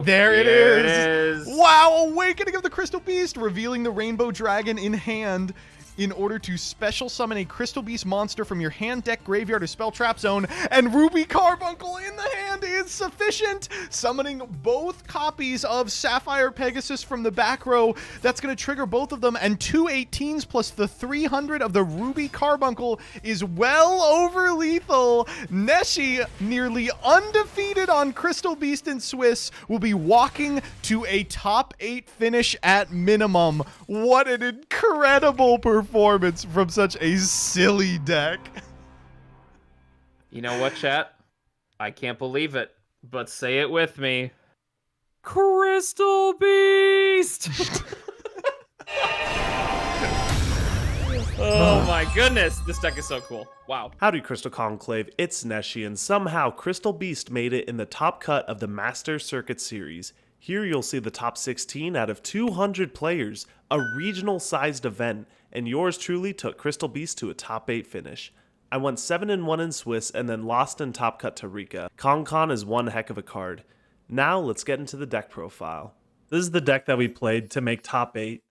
There it is. Wow, Awakening of the Crystal Beast, revealing the Rainbow Dragon in hand. In order to special summon a Crystal Beast monster from your hand, deck, graveyard, or spell trap zone, and Ruby Carbuncle in the hand is sufficient. Summoning both copies of Sapphire Pegasus from the back row. That's going to trigger both of them, and 2 18s plus the 300 of the Ruby Carbuncle is well over lethal. NESHY, nearly undefeated on Crystal Beast and Swiss, will be walking to a top 8 finish at minimum. What an incredible performance from such a silly deck. You know what, chat? I can't believe it, but say it with me. Crystal Beast! Oh my goodness, this deck is so cool. Wow. Howdy Crystal Conclave, it's NESHY, and somehow Crystal Beast made it in the top cut of the Master Circuit series. Here you'll see the top 16 out of 200 players, a regional-sized event, and yours truly took Crystal Beast to a top 8 finish. I went 7-1 in Swiss and then lost in top cut to Rikka. Con is one heck of a card. Now let's get into the deck profile. This is the deck that we played to make top 8.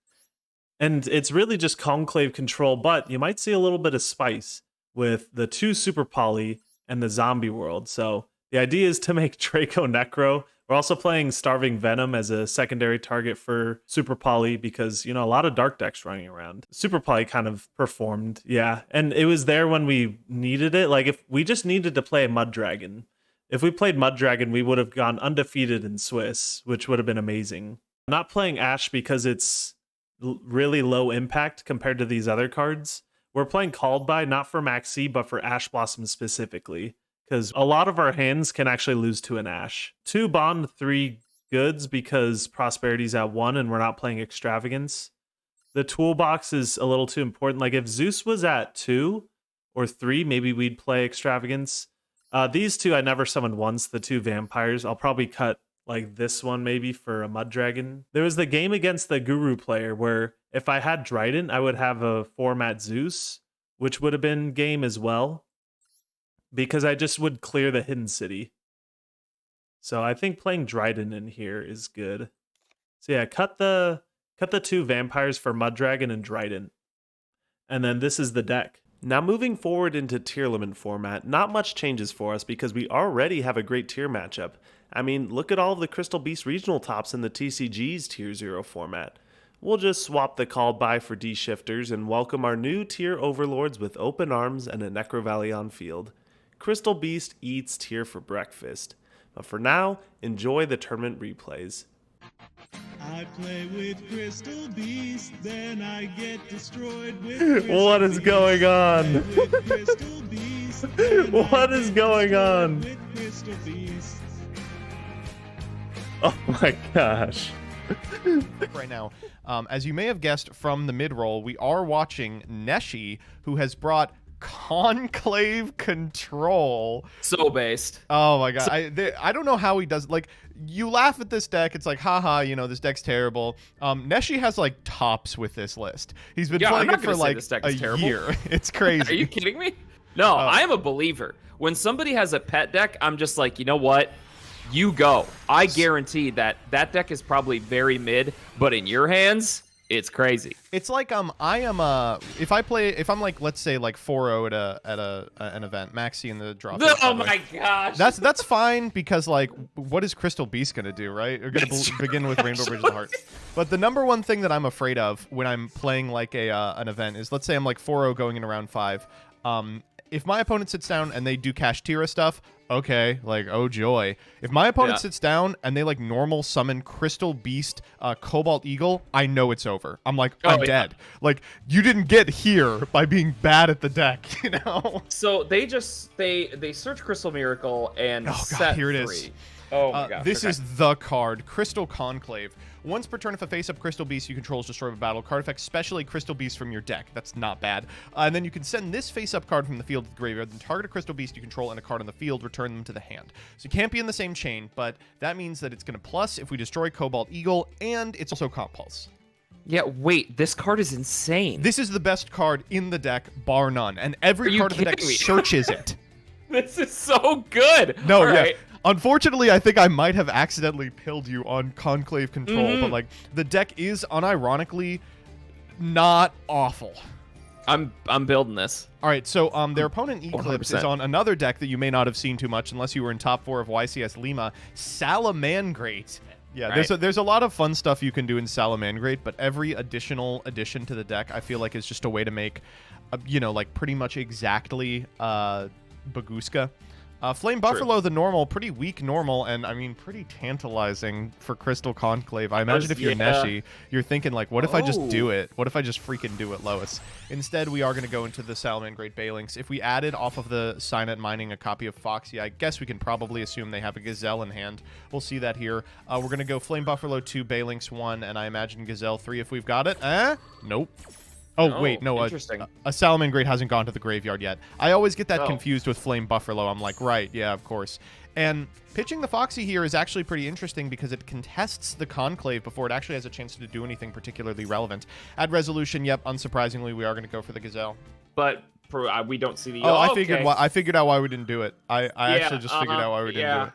And it's really just Conclave Control, but you might see a little bit of spice with the 2 Super Poly and the Zombie World. So the idea is to make Draco Necro. We're also playing Starving Venom as a secondary target for Super Poly because, you know, a lot of dark decks running around. Super Poly kind of performed, yeah. And it was there when we needed it. Like, if we just needed to play a Mud Dragon. If we played Mud Dragon, we would have gone undefeated in Swiss, which would have been amazing. I'm not playing Ash because it's really low impact compared to these other cards. We're playing Called By, not for Maxi, but for Ash Blossom specifically. Because a lot of our hands can actually lose to an Ash. 2 Bond, 3 Goods because Prosperity's at 1 and we're not playing Extravagance. The toolbox is a little too important. Like if Zeus was at 2 or 3, maybe we'd play Extravagance. These 2 I never summoned once, the 2 Vampires. I'll probably cut like this one maybe for a Mud Dragon. There was the game against the Guru player where if I had Dryden, I would have a format Zeus, which would have been game as well. Because I just would clear the Hidden City. So I think playing Dryden in here is good. So yeah, cut the 2 Vampires for Mud Dragon and Dryden. And then this is the deck. Now moving forward into tier limit format, not much changes for us because we already have a great tier matchup. I mean, look at all of the Crystal Beast regional tops in the TCG's Tier 0 format. We'll just swap the Called By for D-Shifters and welcome our new tier overlords with open arms and a Necro Valley on field. Crystal Beast eats tier for breakfast. But for now, enjoy the tournament replays. I play with Crystal Beast, then I get destroyed with Crystal What is going on? What is going on? Oh my gosh. Right now, as you may have guessed from the mid-roll, we are watching NESHY, who has brought Conclave Control. So based. Oh my god. I don't know how he does. Like, you laugh at this deck, it's like, haha, you know, this deck's terrible. NESHY has like tops with this list. He's been playing it for like a year. It's crazy. Are you kidding me? No, I am a believer. When somebody has a pet deck, I'm just like, you know what? You go. I guarantee that deck is probably very mid, but in your hands, it's crazy. It's like if I'm like, let's say like 4-0 at an event, Maxi in the draw. Oh my gosh. That's fine because like, what is Crystal Beast gonna do, right? We're gonna begin with Rainbow Bridge of the Heart. But the number one thing that I'm afraid of when I'm playing like an event is, let's say I'm like 4-0 going into round 5. If my opponent sits down and they do Cash Tira stuff, okay, like, oh joy. If my opponent sits down and they like normal summon Crystal Beast, Cobalt Eagle, I know it's over. I'm like, I'm dead. Like, you didn't get here by being bad at the deck, you know? So they search Crystal Miracle and set here it 3. is. Oh my gosh. This is the card, Crystal Conclave. Once per turn, if a face-up Crystal Beast you control is destroyed with a battle card effect, special a Crystal Beast from your deck. That's not bad. And then you can send this face-up card from the field to the graveyard, then target a Crystal Beast you control and a card on the field, return them to the hand. So you can't be in the same chain, but that means that it's going to plus if we destroy Cobalt Eagle, and it's also Comp Pulse. Yeah, wait, this card is insane. This is the best card in the deck, bar none, and every card in the deck searches it. This is so good. No, All right. Unfortunately, I think I might have accidentally pilled you on Conclave Control, but like the deck is unironically not awful. I'm building this. All right, so their opponent Eclipse 100%. is on another deck that you may not have seen too much unless you were in top 4 of YCS Lima, Salamangreat. Yeah, Right. there's a lot of fun stuff you can do in Salamangreat, but every additional addition to the deck, I feel like, is just a way to make, like pretty much exactly Baguska. Flame Buffalo, the normal, pretty weak normal, and I mean pretty tantalizing for Crystal Conclave. I imagine if you're NESHY, you're thinking like, what if I just do it? What if I just freaking do it, Lois? Instead, we are going to go into the Salamangreat Balinks. If we added off of the Signet Mining a copy of Foxy, I guess we can probably assume they have a Gazelle in hand. We'll see that here. We're going to go Flame Buffalo 2, Balinks 1, and I imagine Gazelle 3 if we've got it. Nope. Oh, wait, no, a Salamangreat hasn't gone to the graveyard yet. I always get that confused with Flame Buffalo. I'm like, right, yeah, of course. And pitching the Foxy here is actually pretty interesting because it contests the Conclave before it actually has a chance to do anything particularly relevant. At Resolution, yep, unsurprisingly, we are going to go for the Gazelle. But we don't see the... I figured out why we didn't do it. I actually just figured out why we didn't do it.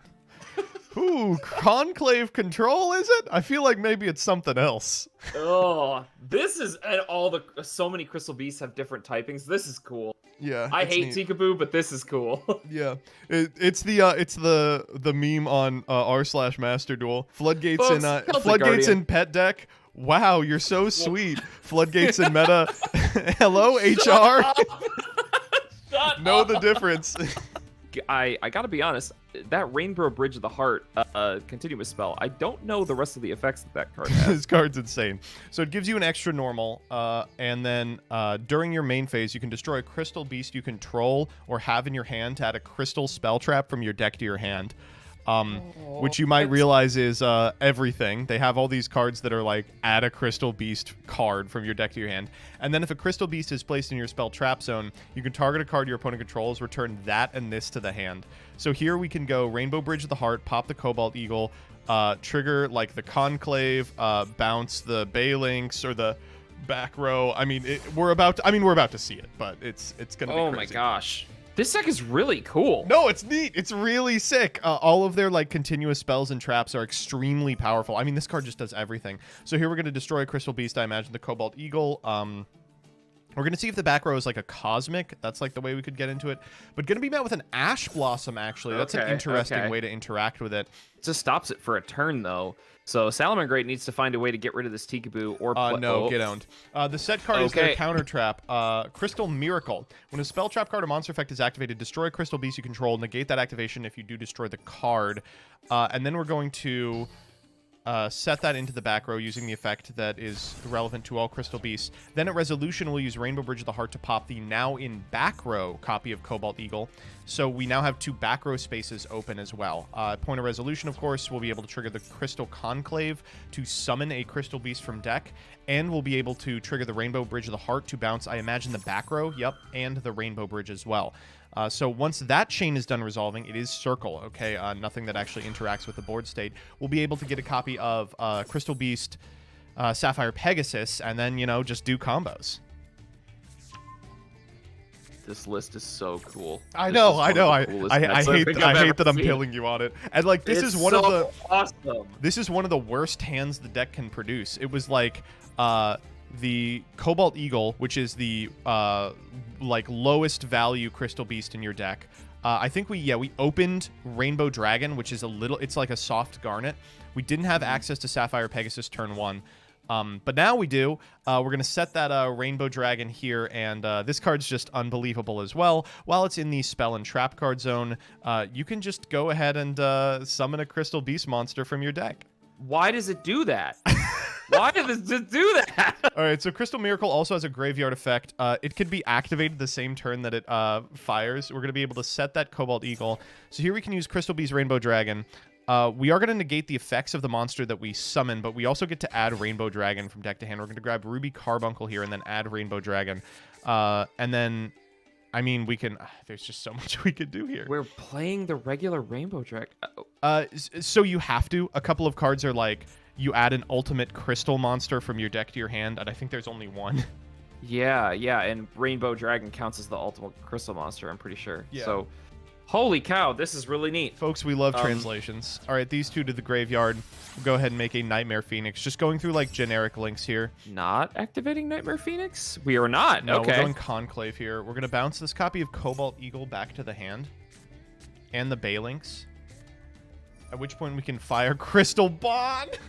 Ooh, Conclave Control, is it? I feel like maybe it's something else. Oh, this is... And so many Crystal Beasts have different typings. This is cool. Yeah. I hate Tikaboo, but this is cool. Yeah. It's the meme on r/Master Duel. Floodgates in pet deck. Wow, you're so sweet. Floodgates in meta. Hello, HR. Know the difference. I gotta be honest, that Rainbow Bridge of the Heart continuous spell, I don't know the rest of the effects that card has. This card's insane. So it gives you an extra normal, and then during your main phase, you can destroy a crystal beast you control or have in your hand to add a crystal spell trap from your deck to your hand. Which you might realize is everything. They have all these cards that are like, add a Crystal Beast card from your deck to your hand. And then if a Crystal Beast is placed in your spell trap zone, you can target a card your opponent controls, return that and this to the hand. So here we can go Rainbow Bridge of the Heart, pop the Cobalt Eagle, trigger like the Conclave, bounce the Balinks or the back row. I mean, we're about to see it, but it's gonna be crazy. Oh my gosh. This deck is really cool. No, it's neat. It's really sick. All of their like continuous spells and traps are extremely powerful. I mean, this card just does everything. So here we're going to destroy a Crystal Beast. I imagine the Cobalt Eagle. We're going to see if the back row is like a Cosmic. That's like the way we could get into it. But going to be met with an Ash Blossom, actually. That's an interesting way to interact with it. It just stops it for a turn, though. So Salamangreat needs to find a way to get rid of this Tikaboo or... No, get owned. The set card is their counter trap. Crystal Miracle. When a spell trap card or monster effect is activated, destroy a Crystal Beast you control. Negate that activation if you do destroy the card. And then we're going to... set that into the back row using the effect that is relevant to all Crystal Beasts. Then at Resolution, we'll use Rainbow Bridge of the Heart to pop the now in back row copy of Cobalt Eagle. So we now have 2 back row spaces open as well. Point of Resolution, of course, we'll be able to trigger the Crystal Conclave to summon a Crystal Beast from deck. And we'll be able to trigger the Rainbow Bridge of the Heart to bounce, I imagine, the back row. Yep, and the Rainbow Bridge as well. So once that chain is done resolving, it is Circle, okay? Nothing that actually interacts with the board state. We'll be able to get a copy of Crystal Beast, Sapphire Pegasus, and then, just do combos. This list is so cool. I know. I hate that I'm killing you on it. And like this is one of the awesome. This is one of the worst hands the deck can produce. It was like the Cobalt Eagle, which is the like lowest value Crystal Beast in your deck. I think we opened Rainbow Dragon, which is it's like a soft Garnet. We didn't have access to Sapphire Pegasus turn 1. But now we do. We're going to set that Rainbow Dragon here, and this card's just unbelievable as well. While it's in the spell and trap card zone, you can just go ahead and summon a Crystal Beast monster from your deck. Why does it do that? Why does it do that? All right, so Crystal Miracle also has a graveyard effect. It could be activated the same turn that it fires. We're going to be able to set that Cobalt Eagle. So here we can use Crystal Beast Rainbow Dragon. We are going to negate the effects of the monster that we summon, but we also get to add Rainbow Dragon from deck to hand. We're going to grab Ruby Carbuncle here and then add Rainbow Dragon. And then, I mean, we can... there's just so much we could do here. We're playing the regular Rainbow Dragon. So you have to. A couple of cards are like, you add an ultimate crystal monster from your deck to your hand, and I think there's only one. Yeah, and Rainbow Dragon counts as the ultimate crystal monster, I'm pretty sure. Yeah. So... Holy cow, this is really neat. Folks, we love translations. All right, these two to the graveyard. We'll go ahead and make a Nightmare Phoenix. Just going through, like, generic links here. Not activating Nightmare Phoenix? We are not. No, okay. we're going Conclave here. We're going to bounce this copy of Cobalt Eagle back to the hand. And the Balinks. At which point we can fire Crystal Bond.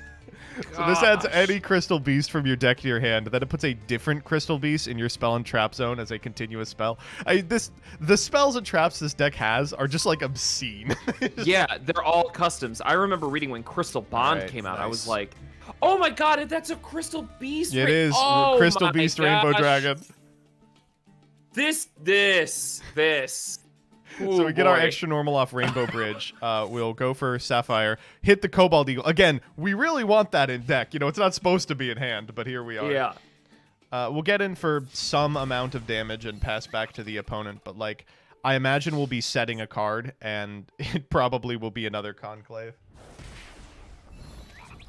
So this adds any Crystal Beast from your deck to your hand. Then it puts a different Crystal Beast in your spell and trap zone as a continuous spell. The spells and traps this deck has are just like obscene. Yeah, they're all customs. I remember reading when Crystal Bond came out. Nice. I was like, oh my god, that's a Crystal Beast. It is. Oh Crystal Beast gosh. Rainbow Dragon. This. Ooh, so we get our extra normal off Rainbow Bridge. We'll go for Sapphire. Hit the Cobalt Eagle. Again, we really want that in deck. You know, it's not supposed to be in hand, but here we are. Yeah. We'll get in for some amount of damage and pass back to the opponent, but, like, I imagine we'll be setting a card, and it probably will be another Conclave.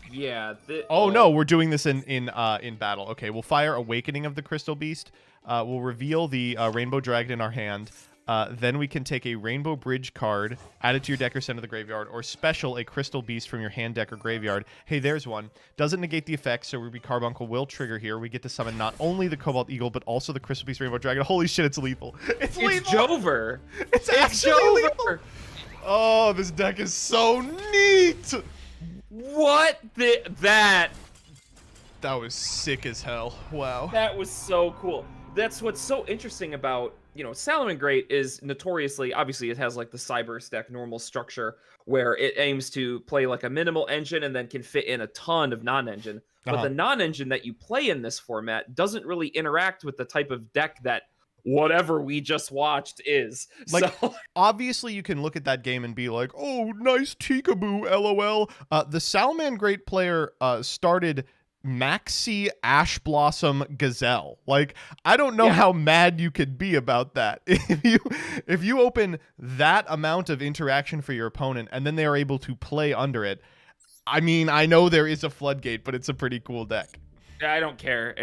Yeah. Oh, no, we're doing this in battle. Okay, we'll fire Awakening of the Crystal Beast. We'll reveal the Rainbow Dragon in our hand. Then we can take a Rainbow Bridge card, add it to your deck or send to the graveyard, or special a Crystal Beast from your hand, deck, or graveyard. Hey, there's one. Doesn't negate the effect, so Ruby Carbuncle will trigger here. We get to summon not only the Cobalt Eagle, but also the Crystal Beast Rainbow Dragon. Holy shit, it's lethal. It's lethal. Jover. It's actually lethal. Oh, this deck is so neat. What that was sick as hell. Wow. That was so cool. That's what's so interesting about, you know, Salamangreat is notoriously, obviously it has like the Cyber deck normal structure where it aims to play like a minimal engine and then can fit in a ton of non-engine. But the non-engine that you play in this format doesn't really interact with the type of deck that whatever we just watched is. Like, so, obviously you can look at that game and be like, oh, nice Tikaboo, LOL. The Salamangreat player started Maxi Ash Blossom Gazelle. Like, I don't know how mad you could be about that. If you open that amount of interaction for your opponent and then they are able to play under it, I mean, I know there is a floodgate, but it's a pretty cool deck. I don't care.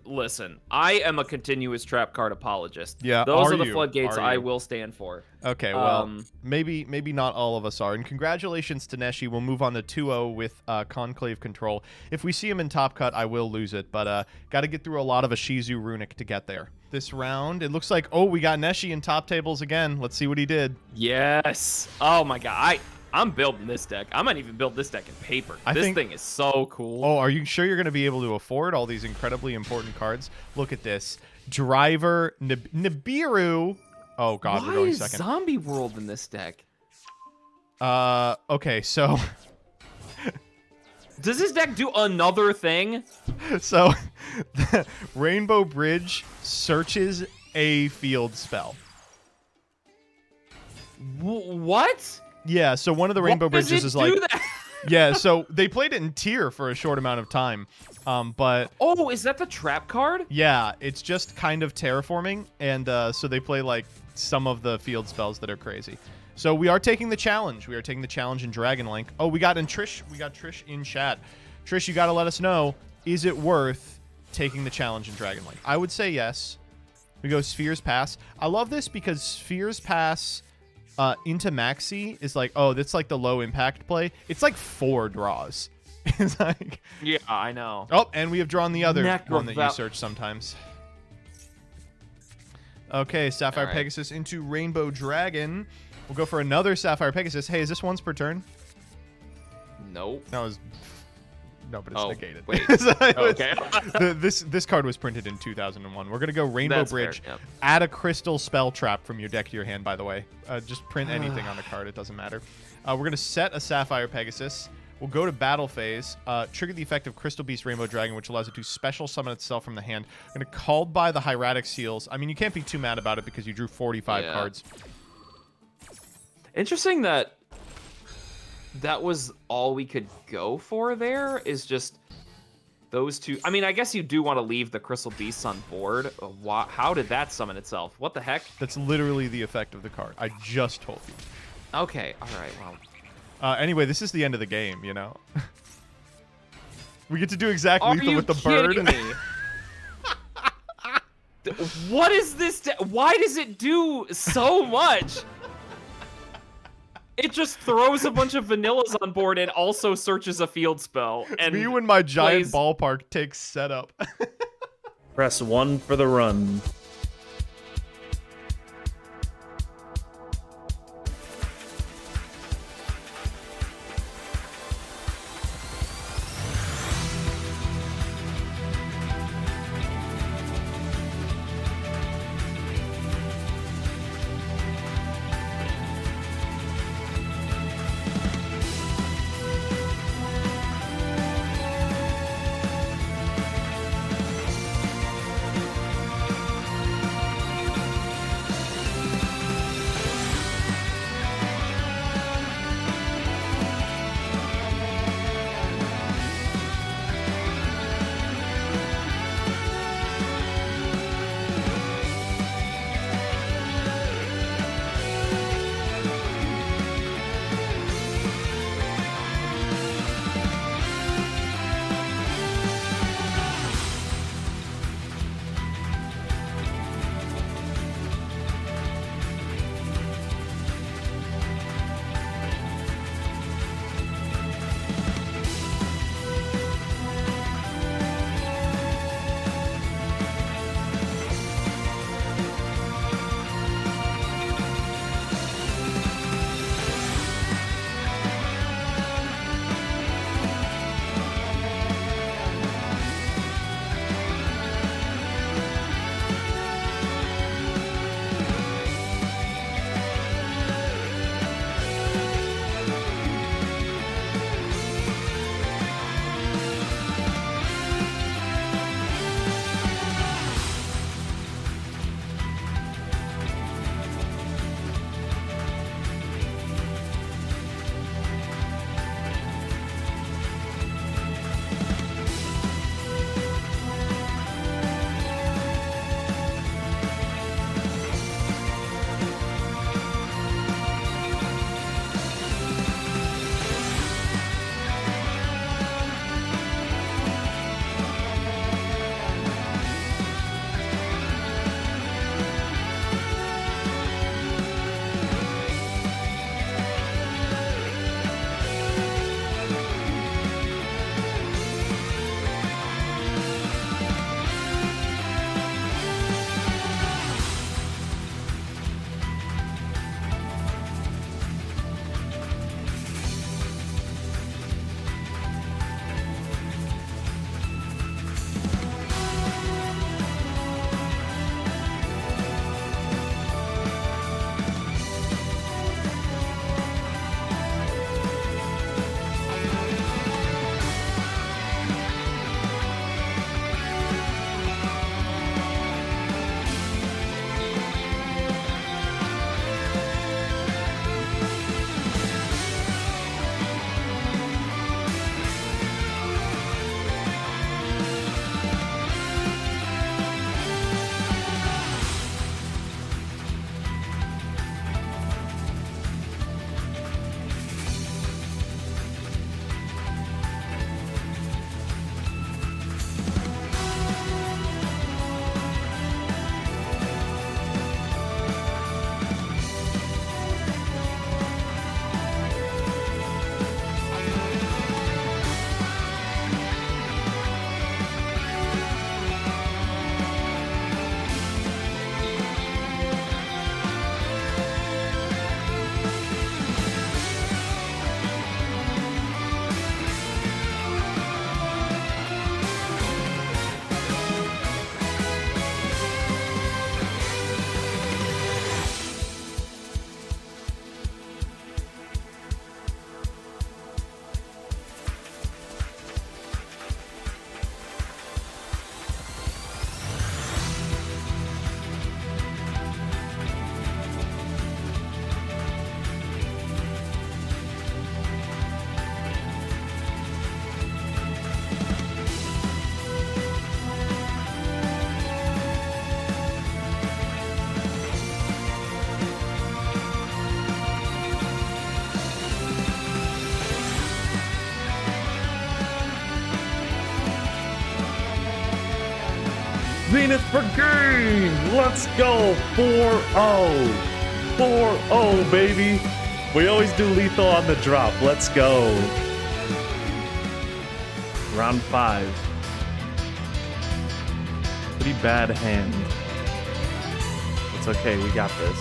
Listen, I am a continuous trap card apologist. Yeah, those are the floodgates I will stand for. Okay, well, maybe not all of us are. And congratulations to NESHY. We'll move on to 2-0 with Conclave Control. If we see him in top cut, I will lose it, but got to get through a lot of Ishizu Runick to get there. This round, it looks like, oh, we got NESHY in top tables again. Let's see what he did. Yes. Oh my god. I'm building this deck. I might even build this deck in paper. This thing is so cool. Oh, are you sure you're going to be able to afford all these incredibly important cards? Look at this. Driver, Nibiru. Oh, God, we're going second. Why is Zombie World in this deck? Okay, so... Does this deck do another thing? So, Rainbow Bridge searches a field spell. What? Yeah, so one of the Rainbow Bridges is like... That? Yeah, so they played it in tier for a short amount of time, but... Oh, is that the trap card? Yeah, it's just kind of terraforming, and so they play, like, some of the field spells that are crazy. So we are taking the challenge. We are taking the challenge in Dragon Link. Oh, we got Trish in chat. Trish, you got to let us know, is it worth taking the challenge in Dragon Link? I would say yes. We go Spheres Pass. I love this because Spheres Pass... into Maxi is like, oh, that's like the low impact play. It's like 4 draws. It's like, yeah, I know. Oh, and we have drawn the other one that you search sometimes. Okay, Sapphire Pegasus into Rainbow Dragon. We'll go for another Sapphire Pegasus. Hey, is this once per turn? Nope. No, but it's negated. Wait. Okay. This card was printed in 2001. We're going to go Rainbow Bridge. Fair, yep. Add a crystal spell trap from your deck to your hand, by the way. Just print anything on the card. It doesn't matter. We're going to set a Sapphire Pegasus. We'll go to battle phase. Trigger the effect of Crystal Beast Rainbow Dragon, which allows it to special summon itself from the hand. We're going to call by the Hieratic Seals. I mean, you can't be too mad about it because you drew 45 cards. Interesting that was all we could go for there, is just those two. I mean, I guess you do want to leave the Crystal Beasts on board. How did that summon itself? What the heck? That's literally the effect of the card. I just told you. Okay, all right, well. Anyway, this is the end of the game, you know? We get to do exact lethal with the bird. Me? What is this? Why does it do so much? It just throws a bunch of vanillas on board and also searches a field spell. And Me when my giant plays- ballpark takes setup. Press 1 for the run. Zenith Brigade! Let's go! 4-0! 4-0, baby! We always do lethal on the drop. Let's go. Round 5. Pretty bad hand. It's okay, we got this.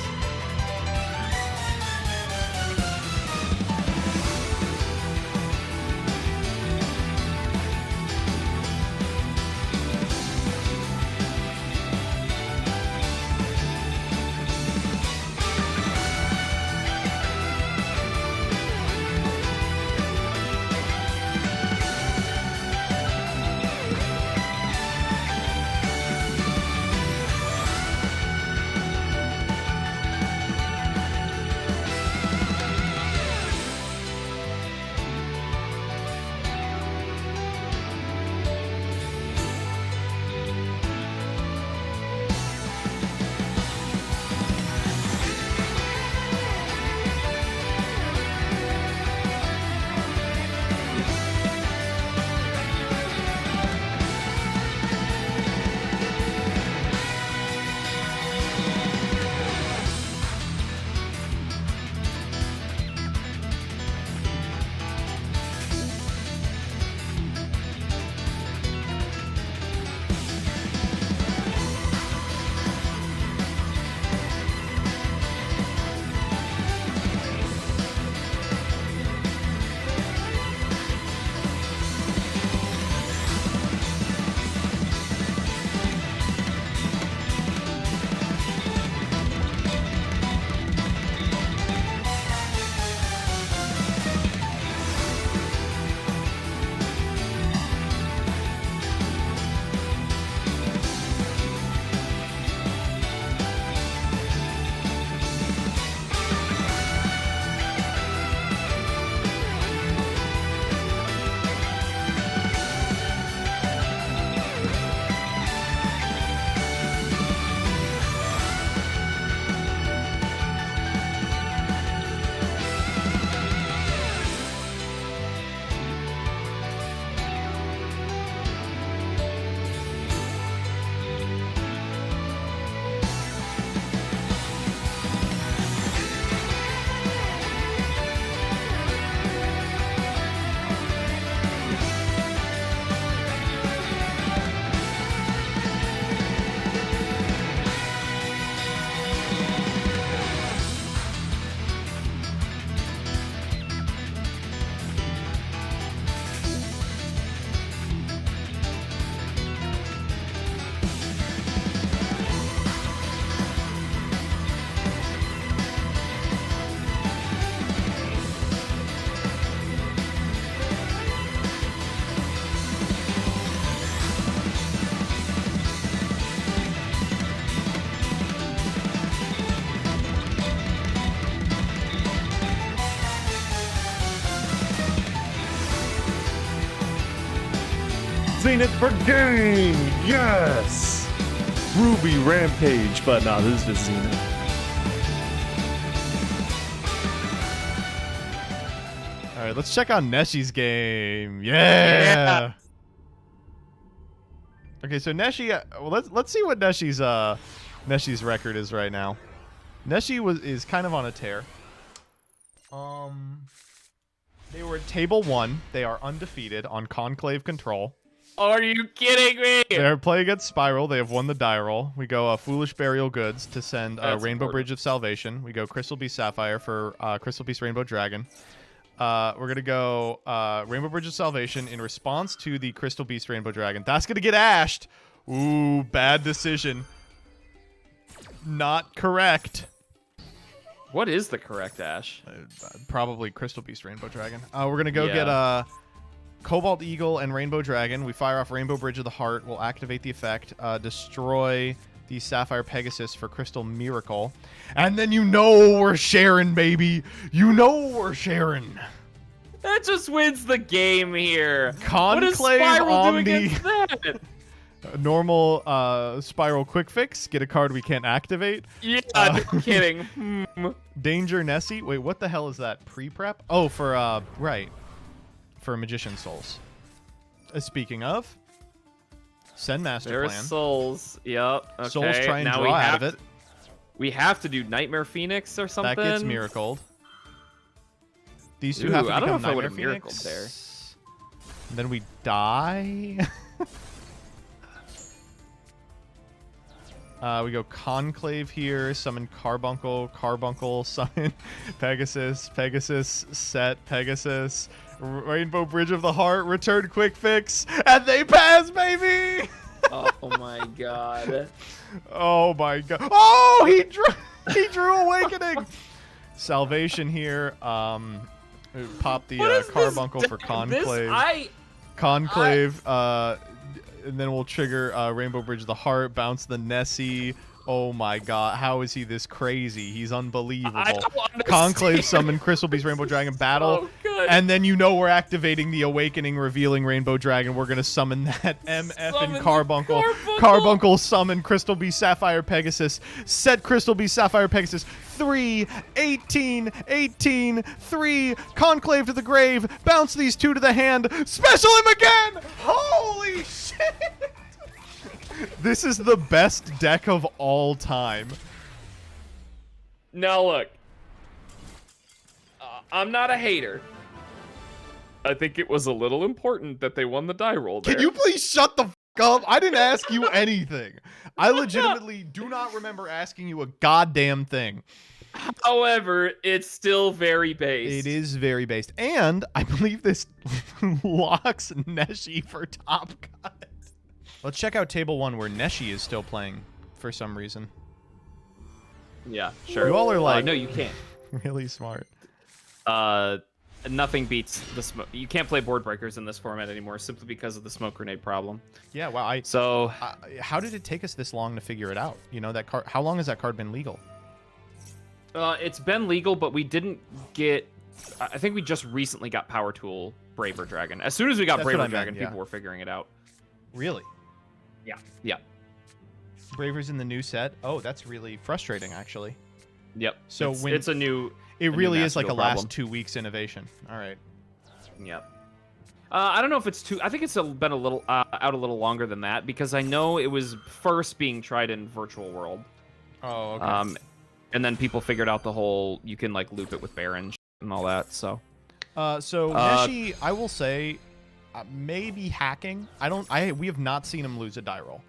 Zenith for game! Yes! Ruby Rampage, but no, this is just Zenith. All right, let's check on NESHY's game. Yeah. Okay, so NESHY. Well, let's see what NESHY's record is right now. NESHY is kind of on a tear. They were at table 1. They are undefeated on Conclave Control. Are you kidding me? They're playing against SPYRAL. They have won the die roll. We go Foolish Burial Goods to send Rainbow important. Bridge of Salvation. We go Crystal Beast Sapphire for Crystal Beast Rainbow Dragon. We're going to go Rainbow Bridge of Salvation in response to the Crystal Beast Rainbow Dragon. That's going to get ashed. Ooh, bad decision. Not correct. What is the correct Ash? Probably Crystal Beast Rainbow Dragon. We're going to go get Cobalt Eagle and Rainbow Dragon. We fire off Rainbow Bridge of the Heart. We'll activate the effect. Destroy the Sapphire Pegasus for Crystal Miracle. And then you know we're sharing, baby. You know we're sharing. That just wins the game here. Conclave what does SPYRAL on do the against that? normal SPYRAL Quick Fix. Get a card we can't activate. Yeah, no kidding. Danger NESHY. Wait, what the hell is that? Pre-prep? Oh, for, right. For Magician Souls. Speaking of, send Master There's Plan. Souls. Yep. Okay. Souls try and now draw out of it. We have to do Nightmare Phoenix or something. That gets miracled. These two have to I don't know become if I would Nightmare have miracled there. Phoenix. And then we die. We go Conclave here, summon Carbuncle, Carbuncle, summon Pegasus, Pegasus, set Pegasus, Rainbow Bridge of the Heart, return quick fix, and they pass, baby! Oh my god. Oh my god. Oh, he drew Awakening! Salvation here. Pop the Carbuncle for Conclave. Conclave, and then we'll trigger Rainbow Bridge of the Heart, bounce the NESHY. Oh my god, how is he this crazy? He's unbelievable. Conclave summon Crystal Beast Rainbow Dragon battle. good. And then you know we're activating the Awakening revealing Rainbow Dragon. We're going to summon that MF and Carbuncle. Carbuncle summon Crystal Beast Sapphire Pegasus. Set Crystal Beast Sapphire Pegasus. 3, 18, 18, 3. Conclave to the grave. Bounce these two to the hand. Special him again! Holy shit! This is the best deck of all time. Now look, I'm not a hater. I think it was a little important that they won the die roll there. Can you please shut the f up? I didn't ask you anything. I legitimately do not remember asking you a goddamn thing. However, it's still very based. It is very based. And I believe this locks NESHY for top cut. Let's check out table 1 where NESHY is still playing for some reason. Yeah, sure. You all are like... no, you can't. Really smart. Nothing beats the smoke. You can't play board breakers in this format anymore simply because of the smoke grenade problem. Yeah, wow. So how did it take us this long to figure it out? You know, that card. How long has that card been legal? It's been legal, but we didn't get... I think we just recently got Power Tool Braver Dragon. As soon as we got That's Braver what I Dragon, meant, yeah. people were figuring it out. Really? Yeah. Yeah. Braver's in the new set? Oh, that's really frustrating, actually. Yep. So it's a new... It really is like Master a problem. last 2 weeks innovation. All right. Yep. I don't know if it's too... I think it's been a little out a little longer than that because I know it was first being tried in Virtual World. Oh, okay. And then people figured out the whole... You can, like, loop it with Baron and all that, so... NESHY, I will say, maybe hacking. We have not seen him lose a die roll.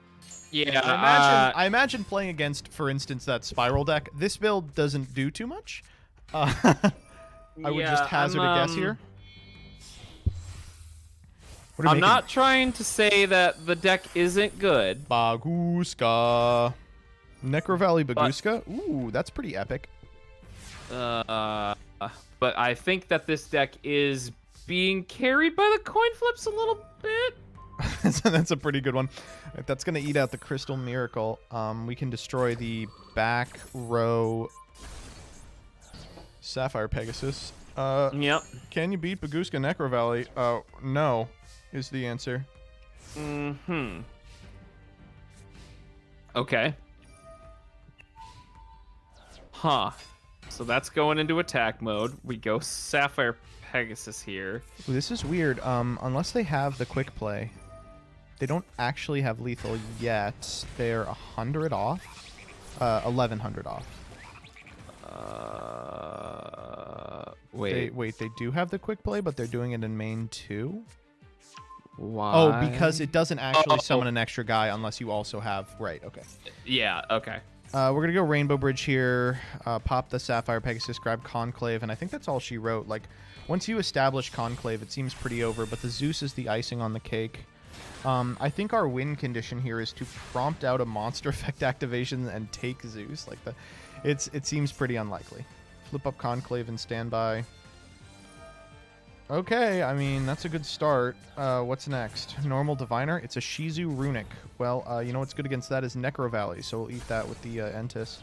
Yeah, I imagine playing against, for instance, that Spiral deck. This build doesn't do too much. I would just hazard a guess here. I'm not trying to say that the deck isn't good. Baguska. Necro Valley Baguska? Ooh, that's pretty epic. But I think that this deck is being carried by the coin flips a little bit. That's a pretty good one. That's going to eat out the Crystal Miracle. We can destroy the back row Sapphire Pegasus. Yep. Can you beat Baguska Necro Valley? No, is the answer. Mm-hmm. Okay. Huh. So that's going into attack mode. We go Sapphire Pegasus here. Ooh, this is weird. Unless they have the quick play. They don't actually have lethal yet. They're 100 off. 1100 off. Wait. They do have the quick play, but they're doing it in main 2? Why? Oh, because it doesn't actually summon an extra guy unless you also have... Right, okay. Yeah, okay. We're going to go Rainbow Bridge here, pop the Sapphire Pegasus, grab Conclave, and I think that's all she wrote. Like, once you establish Conclave, it seems pretty over, but the Zeus is the icing on the cake. I think our win condition here is to prompt out a monster effect activation and take Zeus. Like, it seems pretty unlikely. Flip up Conclave and standby. Okay, I mean, that's a good start. What's next? Normal Diviner? It's a Ishizu Runick. Well, you know what's good against that is Necro Valley, so we'll eat that with the Entis.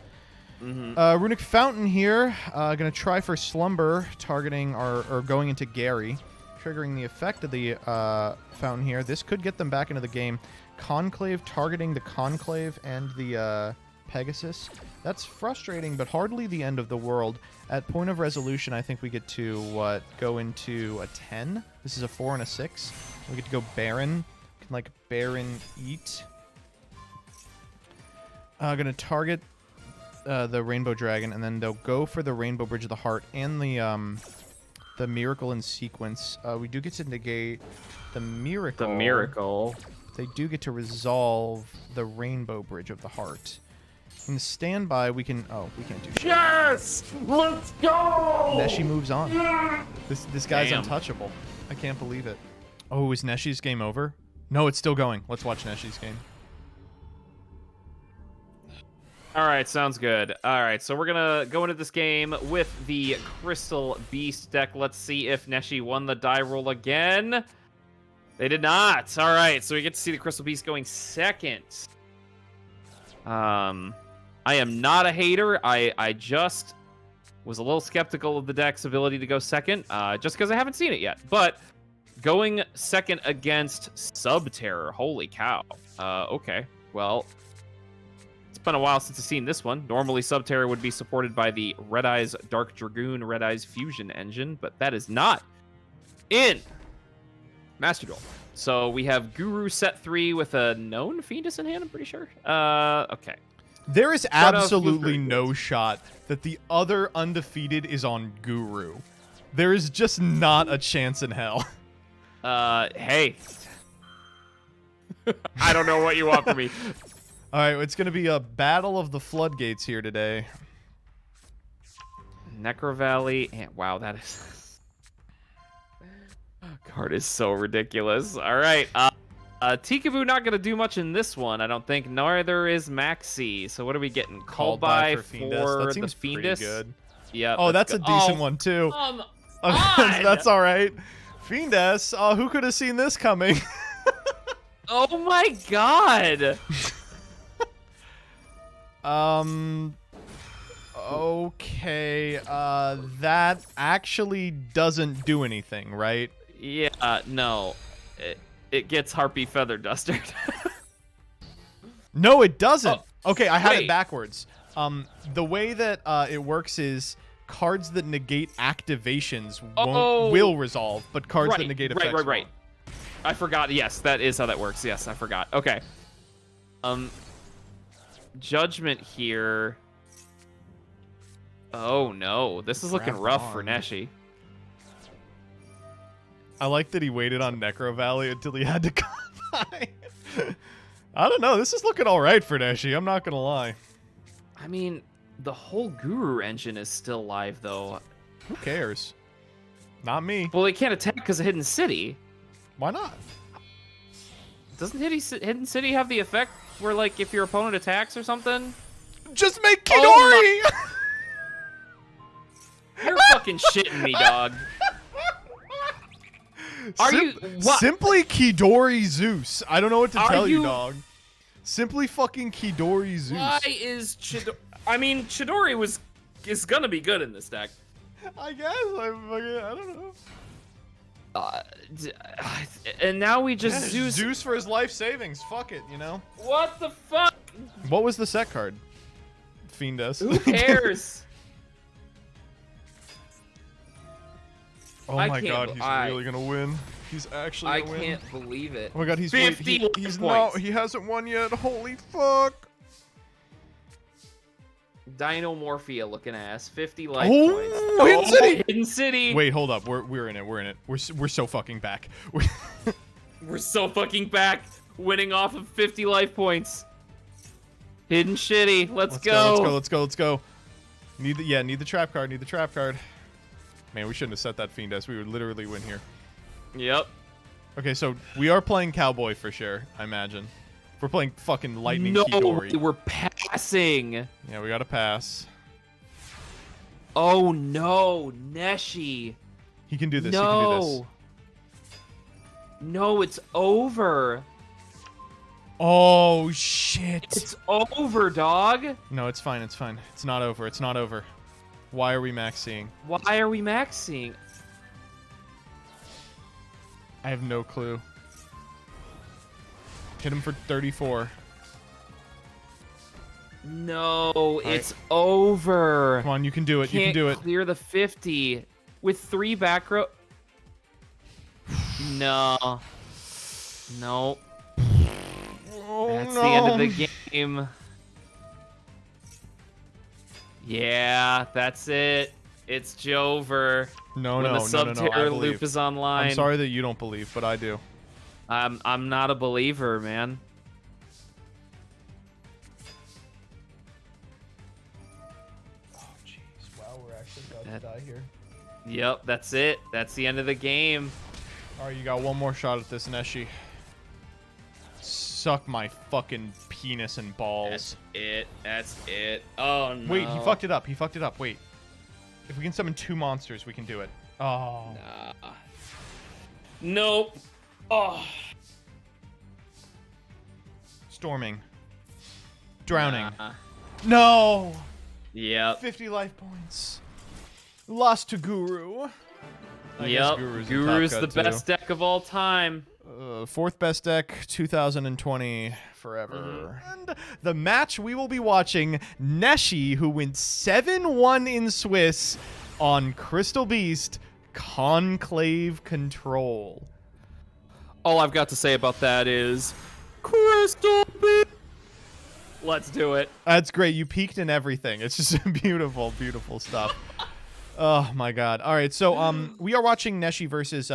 Runick Fountain here. Gonna try for Slumber, targeting or going into Gary. Triggering the effect of the Fountain here. This could get them back into the game. Conclave targeting the Conclave and the Pegasus. That's frustrating, but hardly the end of the world. At point of resolution, I think we get to, what, go into a 10? This is a 4 and a 6. We get to go Baron. Can, like, Baron eat. Gonna target the Rainbow Dragon, and then they'll go for the Rainbow Bridge of the Heart and the the miracle in sequence. We do get to negate the miracle. The miracle. They do get to resolve the rainbow bridge of the heart. In the standby, we can... Oh, we can't do shit. Yes! Let's go! NESHY moves on. This guy's Damn. untouchable. I can't believe it. Oh, is NESHY's game over? No, it's still going. Let's watch NESHY's game. All right, sounds good. All right, so we're going to go into this game with the Crystal Beast deck. Let's see if NESHY won the die roll again. They did not. All right, so we get to see the Crystal Beast going second. I am not a hater. I just was a little skeptical of the deck's ability to go second, just because I haven't seen it yet. But going second against Subterror, holy cow. Okay, well, it's been a while since I've seen this one. Normally, Subterror would be supported by the Red Eyes Dark Dragoon Red Eyes Fusion engine, but that is not in Master Duel. So we have Guru set 3 with a known Fiendus in hand, I'm pretty sure. Okay. There is Start off with absolutely very no shot that the other undefeated is on Guru. There is just not a chance in hell. Hey. I don't know what you want from me. All right, it's going to be a battle of the floodgates here today. Necro Valley. And wow, that is... card is so ridiculous. All right. Tikaboo not going to do much in this one, I don't think. Neither is Maxi. So what are we getting? Called by for Fiendus. That seems the pretty Fiendus? good. Yeah. Oh, that's a decent one, too. Come That's all right. Fiendus. Oh, who could have seen this coming? Oh my god. Okay. That actually doesn't do anything, right? Yeah, no. It gets Harpy Feather Duster. No, it doesn't. Oh, okay, I had it wait. backwards. The way that it works is cards that negate activations will resolve, but cards that negate effects Right. won't. I forgot. Yes, that is how that works. Yes, I forgot. Okay. Judgment here. Oh no, this is looking Draft rough for on. NESHY. I like that he waited on Necro Valley until he had to come by. I don't know. This is looking all right for NESHY. I'm not going to lie. I mean, the whole Guru engine is still live, though. Who cares? Not me. Well, they can't attack because of Hidden City. Why not? Doesn't Hidden City have the effect where, like, if your opponent attacks or something? Just make Kidori! Oh You're fucking shitting me, dog. Are you what? Simply Kidori Zeus. I don't know what to Are tell you, you- dog. Simply fucking Kidori Zeus. Why is Chidori? I mean, Chidori is gonna be good in this deck. I guess. I don't know. And now we just Zeus. Zeus for his life savings. Fuck it, you know? What the fuck? What was the set card? Fiendus. Who cares? Oh I my can't god, be- he's I- really gonna win. He's actually I gonna win. can't believe it. Oh my god, he's 50 he's points. no, he hasn't won yet. Holy fuck. Dinomorphia looking ass. 50 life Oh, points. Hidden City! Hidden City. Wait, hold up. We're in it. We're in it. We're so fucking back. We're so fucking back. Winning off of 50 life points. Hidden Shitty. Let's go. Let's go. Need the trap card. Need the trap card. Man, we shouldn't have set that Fiendus. We would literally win here. Yep. Okay, so we are playing Cowboy for sure, I imagine. We're playing fucking Lightning No, Kidori. we're passing. Yeah, we gotta pass. Oh no, NESHY. He can do this. He can do this. No, it's over. Oh shit. It's over, dog. No, it's fine. It's fine. It's not over. It's not over. Why are we maxing? Why are we maxing? I have no clue. Hit him for 34. No, it's over. Come on, you can do it. You can do it. Clear the 50 with 3 back row. No. Nope. Oh, That's no. the end of the game. Yeah, that's it. It's Jover. No, when no, the no, no, no. I Subterror believe. loop is online. I'm sorry that you don't believe, but I do. I'm not a believer, man. Oh, jeez. Wow, we're actually about to die here. Yep, that's it. That's the end of the game. All right, you got one more shot at this, Neshi. Suck my fucking penis and balls. That's it. That's it. Oh, no. Wait, he fucked it up. He fucked it up. Wait. If we can summon 2 monsters, we can do it. Oh. Nah. Nope. Oh. Storming. Drowning. Nah. No! Yep. 50 life points. Lost to Guru. I guess Yep. Guru's the best deck of all time. 4th best deck, 2020 forever. And the match we will be watching, Neshi, who went 7-1 in Swiss on Crystal Beast, Conclave Control. All I've got to say about that is Crystal Beast. Let's do it. That's great. You peaked in everything. It's just beautiful, beautiful stuff. Oh my god. All right, so we are watching Neshi versus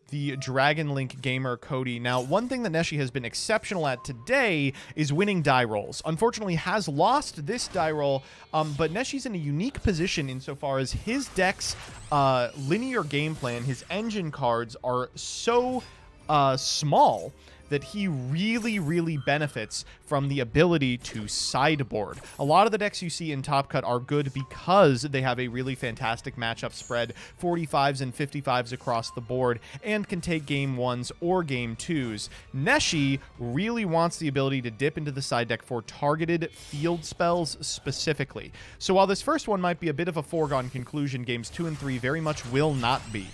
the Dragon Link gamer Cody. Now, one thing that Neshi has been exceptional at today is winning die rolls. Unfortunately, has lost this die roll, but Neshi's in a unique position insofar as his deck's linear game plan, his engine cards are so small that he really, really benefits from the ability to sideboard. A lot of the decks you see in Top Cut are good because they have a really fantastic matchup spread, 45s and 55s across the board, and can take game 1s or game 2s. Neshi really wants the ability to dip into the side deck for targeted field spells specifically. So while this first one might be a bit of a foregone conclusion, games 2 and 3 very much will not be.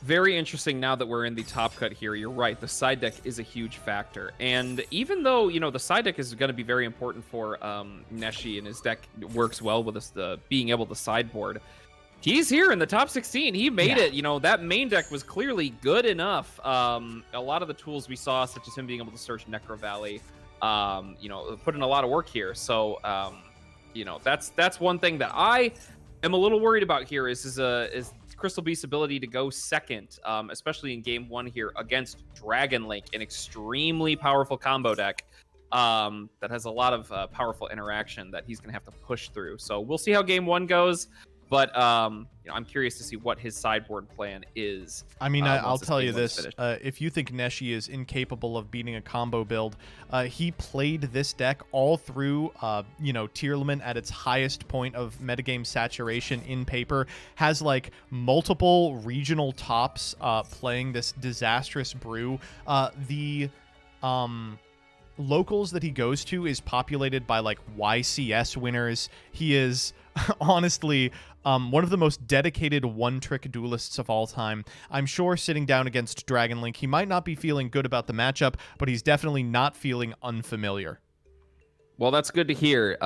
Very interesting now that we're in the Top Cut here. You're right. The side deck is a huge factor. And even though, you know, the side deck is going to be very important for Neshi and his deck works well with us, being able to sideboard, he's here in the top 16. He made it. You know, that main deck was clearly good enough. A lot of the tools we saw, such as him being able to search Necro Valley, you know, put in a lot of work here. So, you know, that's one thing that I am a little worried about here is Crystal Beast's ability to go second, especially in game 1 here against Dragon Link, an extremely powerful combo deck that has a lot of powerful interaction that he's going to have to push through. So we'll see how game 1 goes, but you know, I'm curious to see what his sideboard plan is. I mean, I'll tell you this. If you think Neshi is incapable of beating a combo build, he played this deck all through, you know, tier limit at its highest point of metagame saturation in paper, has like multiple regional tops playing this disastrous brew. The locals that he goes to is populated by like YCS winners. He is honestly one of the most dedicated one-trick duelists of all time. I'm sure sitting down against Dragon Link, he might not be feeling good about the matchup, but he's definitely not feeling unfamiliar. Well, that's good to hear.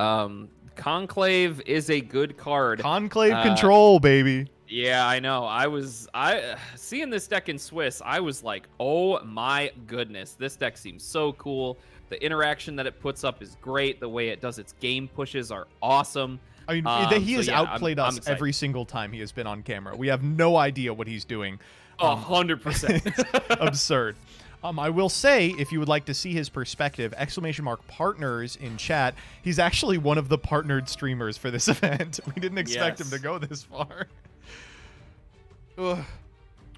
Conclave is a good card. Conclave Control, baby. Yeah, I know. I seeing this deck in Swiss, I was like, oh my goodness, this deck seems so cool. The interaction that it puts up is great. The way it does its game pushes are awesome. I mean, he has outplayed us every single time he has been on camera. We have no idea what he's doing. 100%. Absurd. I will say, if you would like to see his perspective, ! Partners in chat. He's actually one of the partnered streamers for this event. We didn't expect him to go this far. Ugh.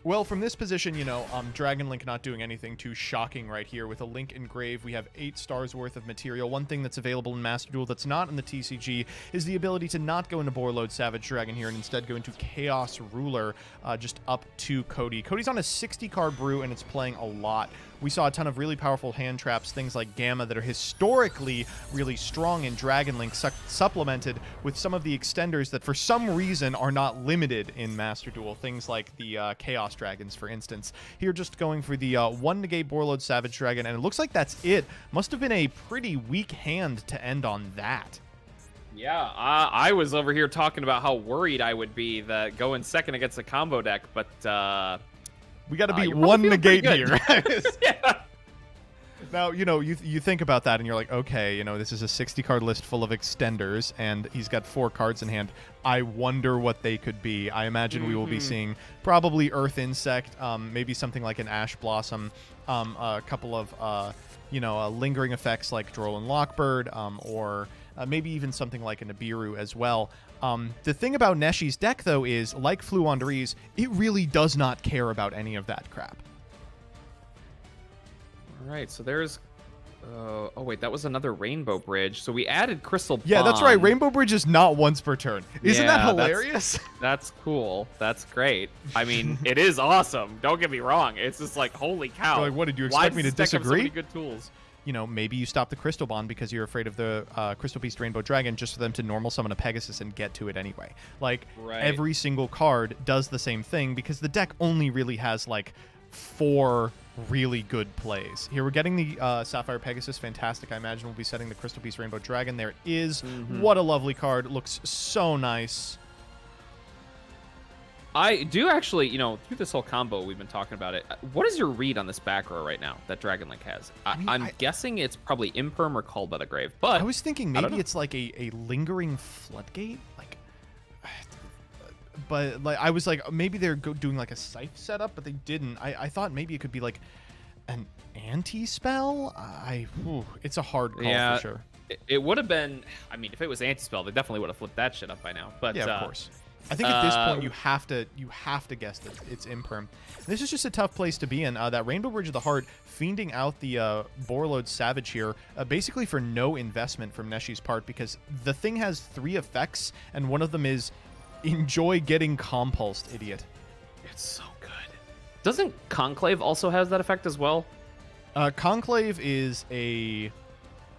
Well, from this position, you know, Dragon Link not doing anything too shocking right here. With a Link Engrave, we have 8 stars worth of material. One thing that's available in Master Duel that's not in the TCG is the ability to not go into Boarload Savage Dragon here and instead go into Chaos Ruler, just up to Cody. Cody's on a 60-card brew, and it's playing a lot. We saw a ton of really powerful hand traps, things like Gamma, that are historically really strong in Dragon Link, supplemented with some of the extenders that for some reason are not limited in Master Duel. Things like the Chaos Dragons, for instance. Here just going for the 1-negate Boarload Savage Dragon, and it looks like that's it. Must have been a pretty weak hand to end on that. Yeah, I was over here talking about how worried I would be that going second against a combo deck, but... we got to be 1 negate here. Yeah. Now, you think about that and you're like, okay, this is a 60-card list full of extenders, and he's got 4 cards in hand. I wonder what they could be. I imagine we will be seeing probably Earth Insect, maybe something like an Ash Blossom, a couple of, lingering effects like Droll and Lockbird, or maybe even something like a Nibiru as well. The thing about Neshy's deck, though, is, like Fluandree's, it really does not care about any of that crap. All right, so there's... oh, wait, that was another Rainbow Bridge. So we added Crystal Bond. Yeah, that's right. Rainbow Bridge is not once per turn. Isn't that hilarious? That's cool. That's great. I mean, it is awesome. Don't get me wrong. It's just like, holy cow. Like, what, did you expect me to disagree? So many good tools? Maybe you stop the Crystal Bond because you're afraid of the Crystal Beast Rainbow Dragon just for them to normal summon a Pegasus and get to it anyway. Like, every single card does the same thing because the deck only really has, 4 really good plays. Here we're getting the Sapphire Pegasus. Fantastic. I imagine we'll be setting the Crystal Beast Rainbow Dragon. There it is. What a lovely card. It looks so nice. I do actually, through this whole combo we've been talking about it, what is your read on this back row right now that Dragon Link has? I'm guessing it's probably Imperm or Called by the Grave, but... I was thinking maybe it's like a lingering Floodgate? But I was like, maybe they're doing like a Scythe setup, but they didn't. I thought maybe it could be like an anti-spell. It's a hard call for sure. It would have been. I mean, if it was anti-spell, they definitely would have flipped that shit up by now. But yeah, of course. I think at this point you have to guess that it's Imperm. This is just a tough place to be in. That Rainbow Bridge of the Heart fiending out the Borreload Savage here, basically for no investment from Neshy's part, because the thing has 3 effects, and one of them is enjoy getting compulsed, idiot. It's so good. Doesn't Conclave also has that effect as well? Conclave is I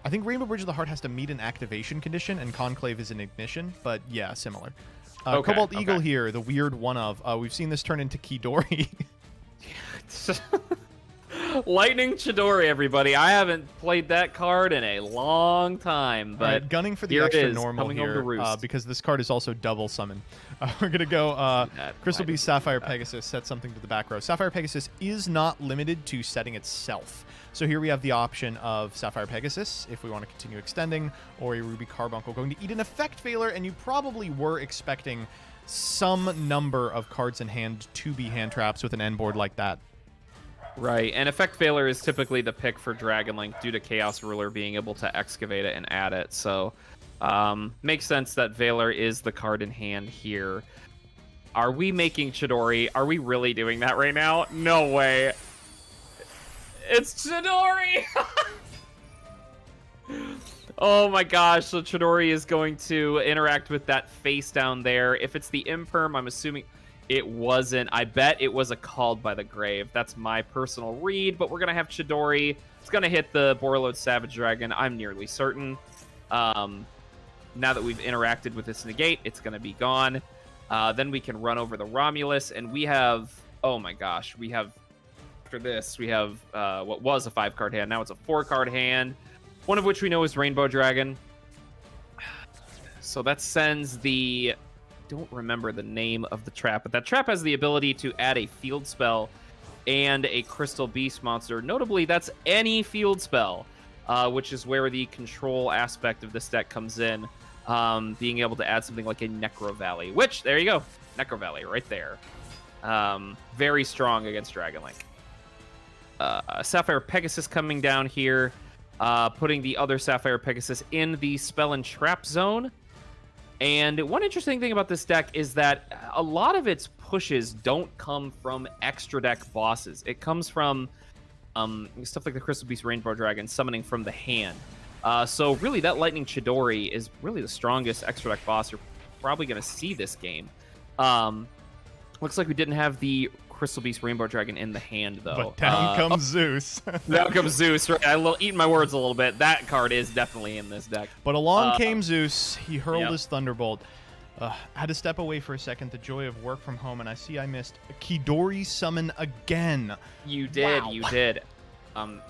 think Rainbow Bridge of the Heart has to meet an activation condition, and Conclave is an ignition, but yeah, similar. Cobalt Eagle here, the weird one of. We've seen this turn into Chidori. Lightning Chidori, everybody. I haven't played that card in a long time, but right, gunning for the extra normal here because this card is also double summon. We're going to go Crystal Beast Sapphire Pegasus, set something to the back row. Sapphire Pegasus is not limited to setting itself. So here we have the option of Sapphire Pegasus, if we want to continue extending, or a Ruby Carbuncle going to eat an effect failure, and you probably were expecting some number of cards in hand to be hand traps with an end board like that. Right, and Effect Failure is typically the pick for Dragon Link due to Chaos Ruler being able to excavate it and add it, so makes sense that Valor is the card in hand here. Are we making Chidori? Are we really doing that right now? No way. It's Chidori! Oh my gosh, so Chidori is going to interact with that face down there. If it's the Imperm, I'm assuming... It wasn't. I bet it was a Called by the Grave. That's my personal read, but we're going to have Chidori. It's going to hit the Borreload Savage Dragon, I'm nearly certain. Now that we've interacted with this negate, it's going to be gone. Then we can run over the Romulus, and we have... Oh my gosh, we have... After this, we have what was a 5-card hand. Now it's a 4-card hand, one of which we know is Rainbow Dragon. So that sends the... don't remember the name of the trap, but that trap has the ability to add a field spell and a Crystal Beast monster. Notably, that's any field spell, which is where the control aspect of this deck comes in, being able to add something like a Necro Valley, which, there you go, Necro Valley right there. Very strong against Dragon Link. Sapphire Pegasus coming down here, putting the other Sapphire Pegasus in the spell and trap zone. And one interesting thing about this deck is that a lot of its pushes don't come from extra deck bosses. It comes from stuff like the Crystal Beast Rainbow Dragon summoning from the hand. So really, that Lightning Chidori is really the strongest extra deck boss you're probably going to see this game. Looks like we didn't have the Crystal Beast Rainbow Dragon in the hand, though. But down comes Zeus. Down comes Zeus. Right? I eating my words a little bit. That card is definitely in this deck. But along came Zeus. He hurled his Thunderbolt. I had to step away for a second. The joy of work from home, and I see I missed a Chidori summon again. You did. Wow. You did.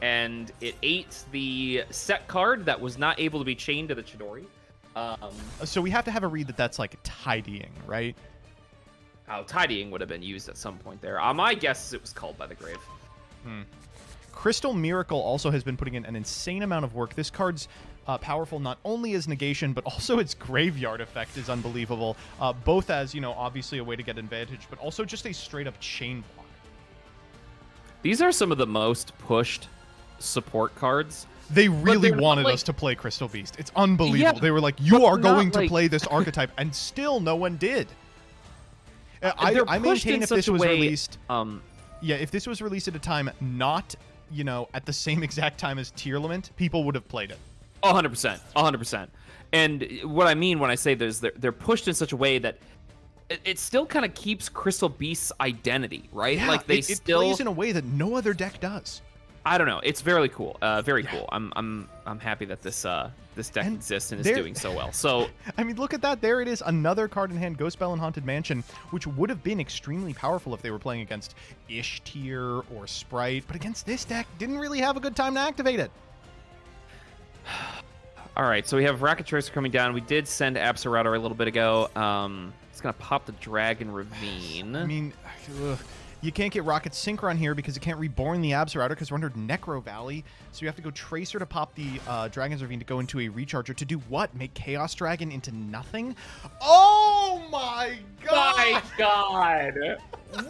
And it ate the set card that was not able to be chained to the Chidori. So we have to have a read that's like tidying, right? Tidying would have been used at some point there. My guess is it was Called by the Grave. Crystal Miracle also has been putting in an insane amount of work. This card's powerful not only as negation, but also its graveyard effect is unbelievable. Both as, you know, obviously a way to get advantage, but also just a straight-up chain block. These are some of the most pushed support cards. They really wanted us to play Crystal Beast. It's unbelievable. Yeah, they were like, you are going to like... play this archetype, and still no one did. I pushed maintain in if such this a was way, released... yeah, if this was released at a time not, you know, at the same exact time as Tier Lament, people would have played it. 100%. 100%. And what I mean when I say they're pushed in such a way that it still kind of keeps Crystal Beast's identity, right? Yeah, like it plays in a way that no other deck does. I don't know. It's very cool. Very cool. I'm happy that this deck exists and is doing so well. So I mean, look at that. There it is. Another card in hand, Ghost Bell and Haunted Mansion, which would have been extremely powerful if they were playing against Ishtir or Sprite, but against this deck, didn't really have a good time to activate it. All right, so we have Rocket Tracer coming down. We did send Absarautor a little bit ago. It's gonna pop the Dragon Ravine. I mean, you can't get Rocket Synchron here because you can't reborn the Absarautor because we're under Necro Valley. So you have to go Tracer to pop the Dragon's Ravine to go into a Recharger to do what? Make Chaos Dragon into nothing? Oh my god! My god!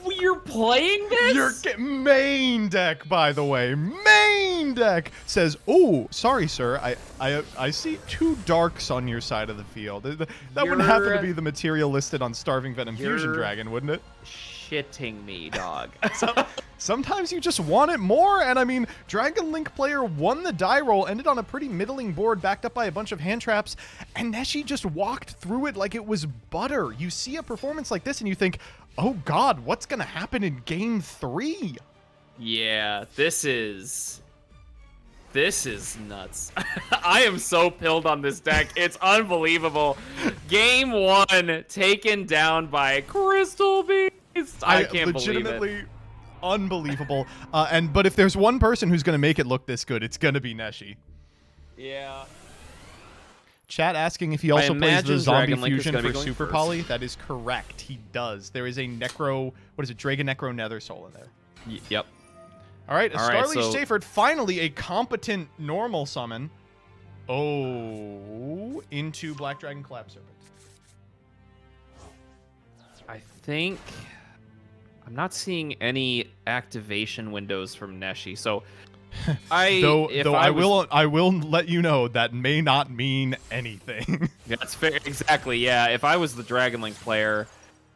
You're playing this? Your main deck, by the way. Main deck says, oh, sorry, sir. I see 2 darks on your side of the field. That wouldn't happen to be the material listed on Starving Venom Fusion Dragon, wouldn't it? Shitting me, dog. Sometimes you just want it more, and I mean, Dragon Link player won the die roll, ended on a pretty middling board backed up by a bunch of hand traps, and NESHY just walked through it like it was butter. You see a performance like this and you think, oh god, what's gonna happen in game 3? Yeah, this is nuts. I am so pilled on this deck. It's unbelievable. Game 1 taken down by Crystal Beast. I can't legitimately believe it. Unbelievable. But if there's one person who's gonna make it look this good, it's gonna be NESHY. Yeah. Chat asking if he also plays the Zombie Fusion for Super first. Poly. That is correct. He does. There is a Necro, what is it, Dragon Necro Nether Soul in there. Yep. All right, a Starly so... Seyfried, finally a competent normal summon. Oh, into Black Dragon Collapse Serpent. I think I'm not seeing any activation windows from NESHY. So I will let you know that may not mean anything. That's fair. Exactly. Yeah. If I was the Dragon Link player,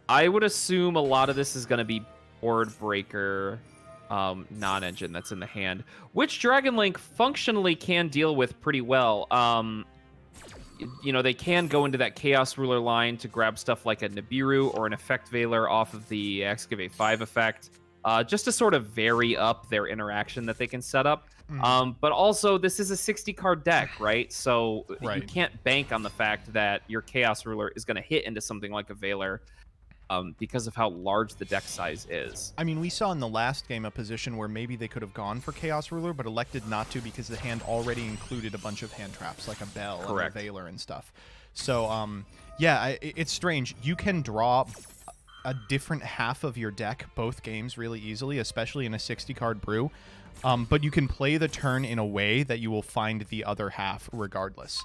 I would assume a lot of this is going to be Board Breaker, non-engine that's in the hand, which Dragon Link functionally can deal with pretty well. You know, they can go into that Chaos Ruler line to grab stuff like a Nibiru or an Effect Veiler off of the Excavate 5 effect, just to sort of vary up their interaction that they can set up. But also, this is a 60-card deck, right? So you can't bank on the fact that your Chaos Ruler is going to hit into something like a Veiler, because of how large the deck size is. I mean, we saw in the last game a position where maybe they could have gone for Chaos Ruler, but elected not to because the hand already included a bunch of hand traps, like a Bell and a Veiler and stuff. So, yeah, it's strange. You can draw a different half of your deck both games really easily, especially in a 60-card brew. But you can play the turn in a way that you will find the other half regardless.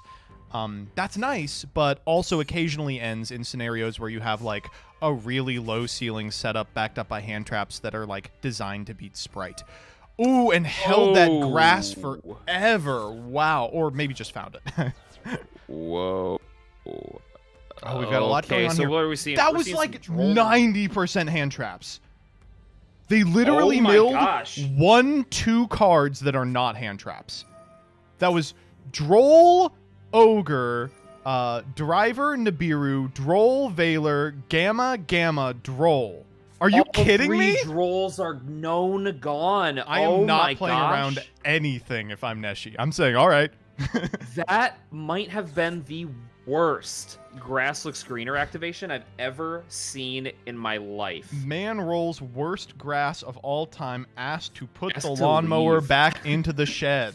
That's nice, but also occasionally ends in scenarios where you have like a really low ceiling setup backed up by hand traps that are like designed to beat Sprite. Ooh, and held that grass forever. Wow. Or maybe just found it. Whoa. Oh, we've got a lot going on so here. What are we seeing? That was like 90% hand traps. They literally milled 1-2 cards that are not hand traps. That was Droll, Ogre, Driver, Nibiru, Droll, Veiler, Gamma, Droll. Are you kidding me? All 3 Drolls are known gone. I am not playing around anything if I'm NESHY. I'm saying, all right. That might have been the worst Grass Looks Greener activation I've ever seen in my life. Man rolls worst grass of all time, asked to put the lawnmower back into the shed.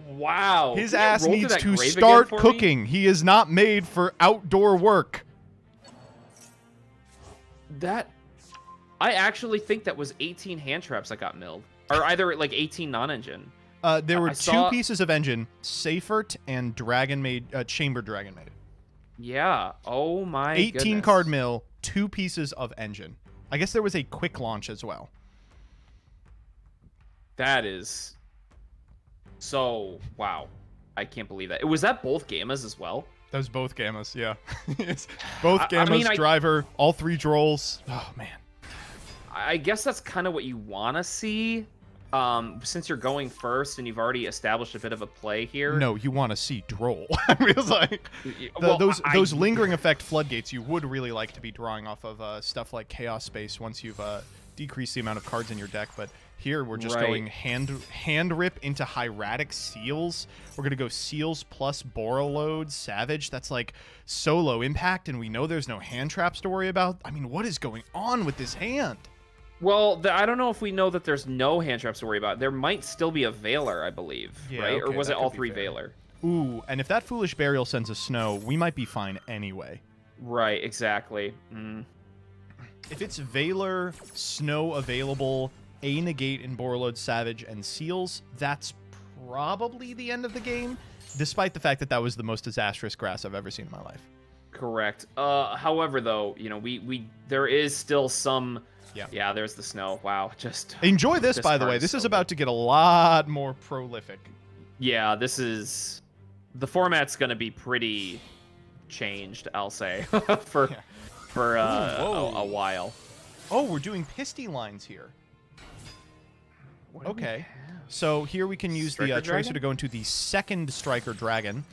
Wow. His ass needs to start cooking. He is not made for outdoor work. I actually think that was 18 hand traps that got milled. Or either like 18 non-engine. There were I two saw- pieces of engine, Seifert and Dragon made, Chamber Dragon made it. Yeah. Oh my 18 goodness. card mill, 2 pieces of engine. I guess there was a quick launch as well. That is so wow. I can't believe that. Was that both Gammas as well? That was both Gammas, yeah. It's both Gammas, I mean, driver, all 3 Drolls. Oh, man. I guess that's kind of what you want to see. Since you're going first and you've already established a bit of a play here. No, you want to see Droll. I mean, it's like Well, those lingering effect floodgates you would really like to be drawing off of stuff like Chaos Space once you've decreased the amount of cards in your deck. But here we're just going hand rip into hieratic Seals. We're gonna go Seals plus Borreload Savage. That's like solo impact, and we know there's no hand traps to worry about. I mean, what is going on with this hand? Well, I don't know if we know that there's no hand traps to worry about. There might still be a Veiler, I believe, Yeah, right? Or okay, was that it all could 3 be fair. Veiler? Ooh, and if that Foolish Burial sends a snow, we might be fine anyway. Right, exactly. Mm. If it's Veiler, snow available, a negate in Borreload Savage and Seals, that's probably the end of the game, despite the fact that that was the most disastrous grass I've ever seen in my life. Correct. However, though, you know, there is still some. Yeah, there's the snow. Wow, just enjoy this, by the way. This is about to get a lot more prolific. Yeah, the format's gonna be pretty changed, I'll say, for a while. Oh, we're doing Pisty lines here. Okay, so here we can use the Tracer to go into the second Striker Dragon.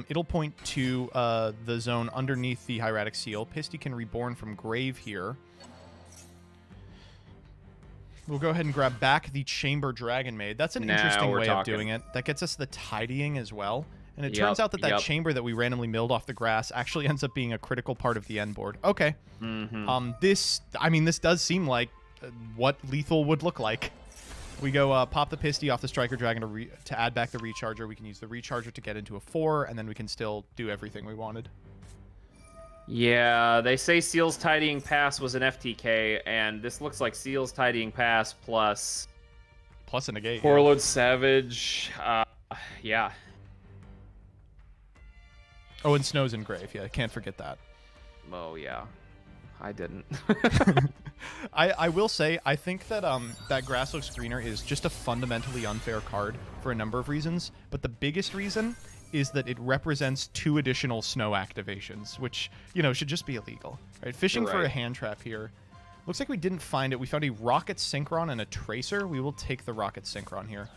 It'll point to the zone underneath the Hieratic Seal. Pisty can reborn from grave here. We'll go ahead and grab back the Chamber Dragon Maid. That's an interesting way of doing it. That gets us the Tidying as well. And it turns out that chamber that we randomly milled off the grass actually ends up being a critical part of the end board. Okay. This does seem like what lethal would look like. We go pop the Pisty off the Striker Dragon to add back the Recharger. We can use the Recharger to get into a 4, and then we can still do everything we wanted. Yeah, they say Seal's Tidying Pass was an FTK, and this looks like Seal's Tidying Pass plus a negate. Borreload Savage. Yeah. Oh, and Snow's in grave. Yeah, can't forget that. Oh, yeah. I didn't. I will say, I think that that Grass Looks Greener is just a fundamentally unfair card for a number of reasons, but the biggest reason is that it represents 2 additional snow activations, which, you know, should just be illegal. Right? Fishing for a hand trap here. Looks like we didn't find it. We found a Rocket Synchron and a Tracer. We will take the Rocket Synchron here.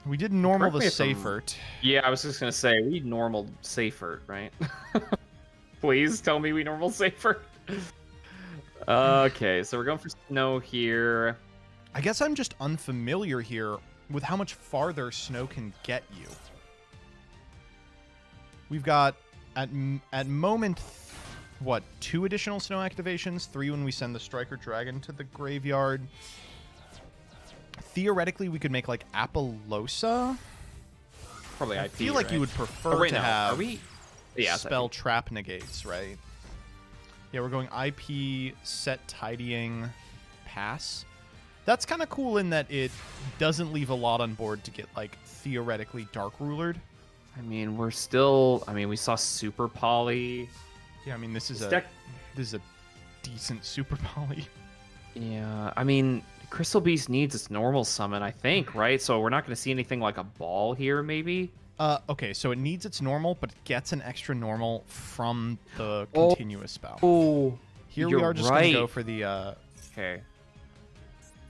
We did normal the Seifert. Yeah, I was just going to say, we normal Seifert, right? Please tell me we normal Seifert. Okay, so we're going for snow here. I guess I'm just unfamiliar here with how much farther snow can get you. We've got, at moment, what, 2 additional snow activations? 3 when we send the Striker Dragon to the graveyard. Theoretically, we could make, like, Apollosa. Probably IP, I feel like you would prefer to have spell trap negates, right? Yeah, we're going IP, set Tidying, pass. That's kind of cool in that it doesn't leave a lot on board to get, like, theoretically Dark Rulered. I mean, we saw Super Poly. Yeah, I mean, this is a decent Super Poly. Yeah, I mean, Crystal Beast needs its normal summon, I think, right? So we're not going to see anything like a ball here, maybe? Okay, so it needs its normal, but it gets an extra normal from the continuous spell. Oh, here we are just going to go for the... Okay.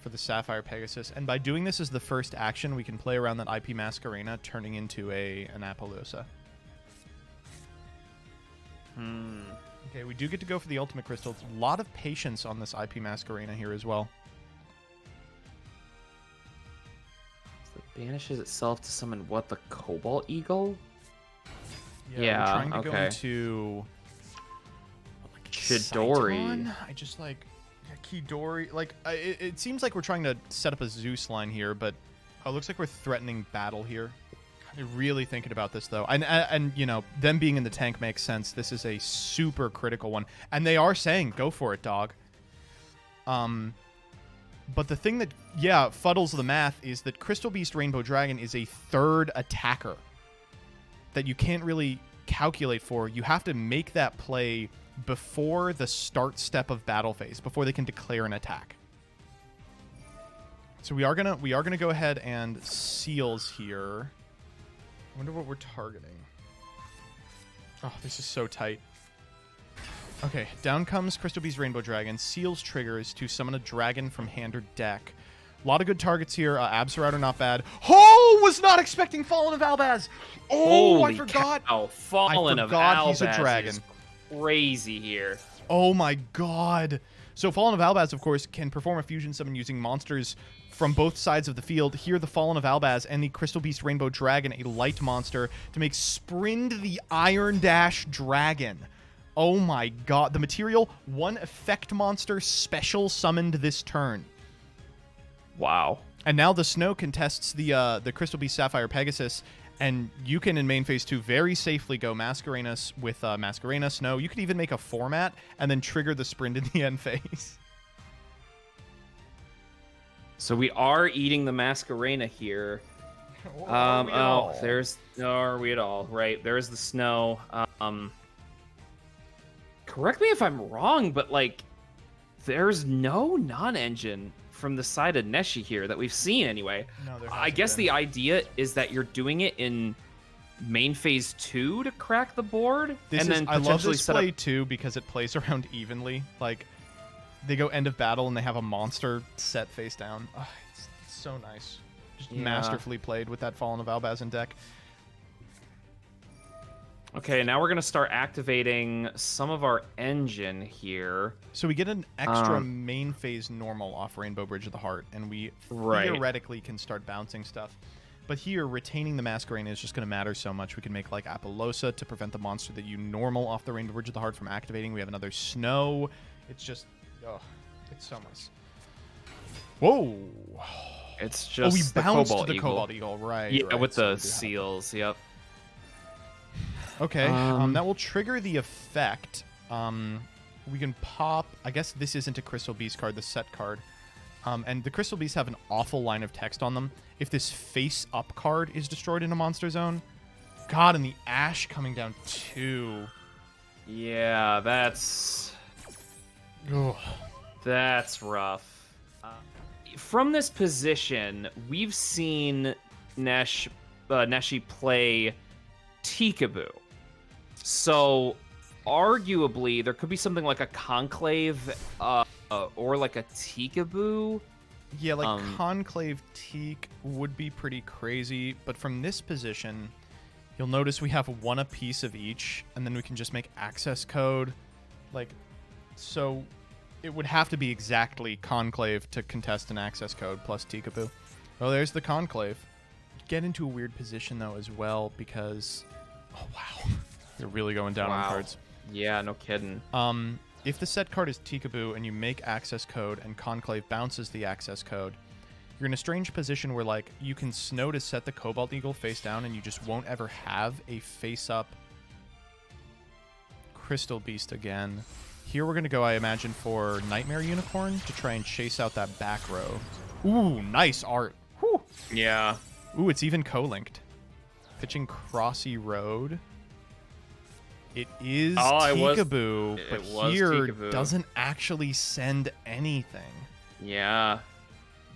For the Sapphire Pegasus, and by doing this as the first action, we can play around that IP Masquerena, turning into an Apollosa. Okay, we do get to go for the Ultimate Crystal. It's a lot of patience on this IP Masquerena here as well. So it banishes itself to summon what, the Cobalt Eagle? Yeah, we're trying to go into Chidori. I just like Kidori. Like it seems like we're trying to set up a Zeus line here, but it looks like we're threatening battle here. I'm really thinking about this though, and you know, them being in the tank makes sense. This is a super critical one, and they are saying go for it, dog. But the thing that, yeah, fuddles the math is that Crystal Beast Rainbow Dragon is a third attacker that you can't really calculate for. You have to make that play before the start step of battle phase, before they can declare an attack. So we are gonna go ahead and seals here. I wonder what we're targeting. Oh, this is so tight. Okay, down comes Crystal Beast Rainbow Dragon. Seals triggers to summon a dragon from hand or deck. A lot of good targets here. Absolute are not bad. Oh, was not expecting Fallen of Albaz. Oh, Holy I forgot. Cow. Fallen of forgot he's a Albaz dragon. is crazy here. Oh my god. So Fallen of Albaz, of course, can perform a fusion summon using monsters from both sides of the field. Here, the Fallen of Albaz and the Crystal Beast Rainbow Dragon, a light monster, to make Sprind the Iron Dash Dragon. Oh my god. The material, one effect monster special summoned this turn. Wow. And now the Snow contests the Crystal Beast Sapphire Pegasus, and you can, in main phase 2, very safely go Masquerena with Masquerena, Snow. You could even make a format and then trigger the Sprint in the end phase. So we are eating the Masquerena here. There's... No, are we at all? Right, there's the Snow. Correct me if I'm wrong, but, like, there's no non-engine from the side of NESHY here that we've seen anyway. No, there I guess hasn't been. the idea is that you're doing it in main phase 2 to crack the board, I love this play too because it plays around evenly. Like, they go end of battle and they have a monster set face down. Oh, it's so nice. Just masterfully played with that Fallen of Albaz in deck. Okay, now we're gonna start activating some of our engine here. So we get an extra main phase normal off Rainbow Bridge of the Heart, and we theoretically can start bouncing stuff. But here, retaining the Masquerena is just going to matter so much. We can make, like, Apollosa to prevent the monster that you normal off the Rainbow Bridge of the Heart from activating. We have another Snow. It's just... Oh, it's so nice. Whoa! It's just we bounced Cobalt the Eagle. Cobalt Eagle, right. Yeah, right. with So the we do have seals, yep. Okay, that will trigger the effect. We can pop... I guess this isn't a Crystal Beast card, the set card. And the Crystal Beasts have an awful line of text on them. If this face-up card is destroyed in a monster zone... God, and the Ash coming down too. Yeah, that's... Ugh. That's rough. From this position, we've seen NESHY play Tikaboo. So, arguably, there could be something like a Conclave or like a Tikaboo. Yeah, like Conclave Teak would be pretty crazy, but from this position, you'll notice we have one apiece of each, and then we can just make access code. Like, so it would have to be exactly Conclave to contest an access code plus Tikaboo. Oh, there's the Conclave. Get into a weird position, though, as well, because... Oh, wow. You're really going down on cards. Yeah, no kidding. If the set card is Tikaboo and you make access code and Conclave bounces the access code, you're in a strange position where, like, you can Snow to set the Cobalt Eagle face down and you just won't ever have a face-up Crystal Beast again. Here we're going to go, I imagine, for Nightmare Unicorn to try and chase out that back row. Ooh, nice art. Whew. Yeah. Ooh, it's even co-linked. Pitching Crossy Road. It is Tikaboo, but here Tikaboo. doesn't actually send anything. Yeah.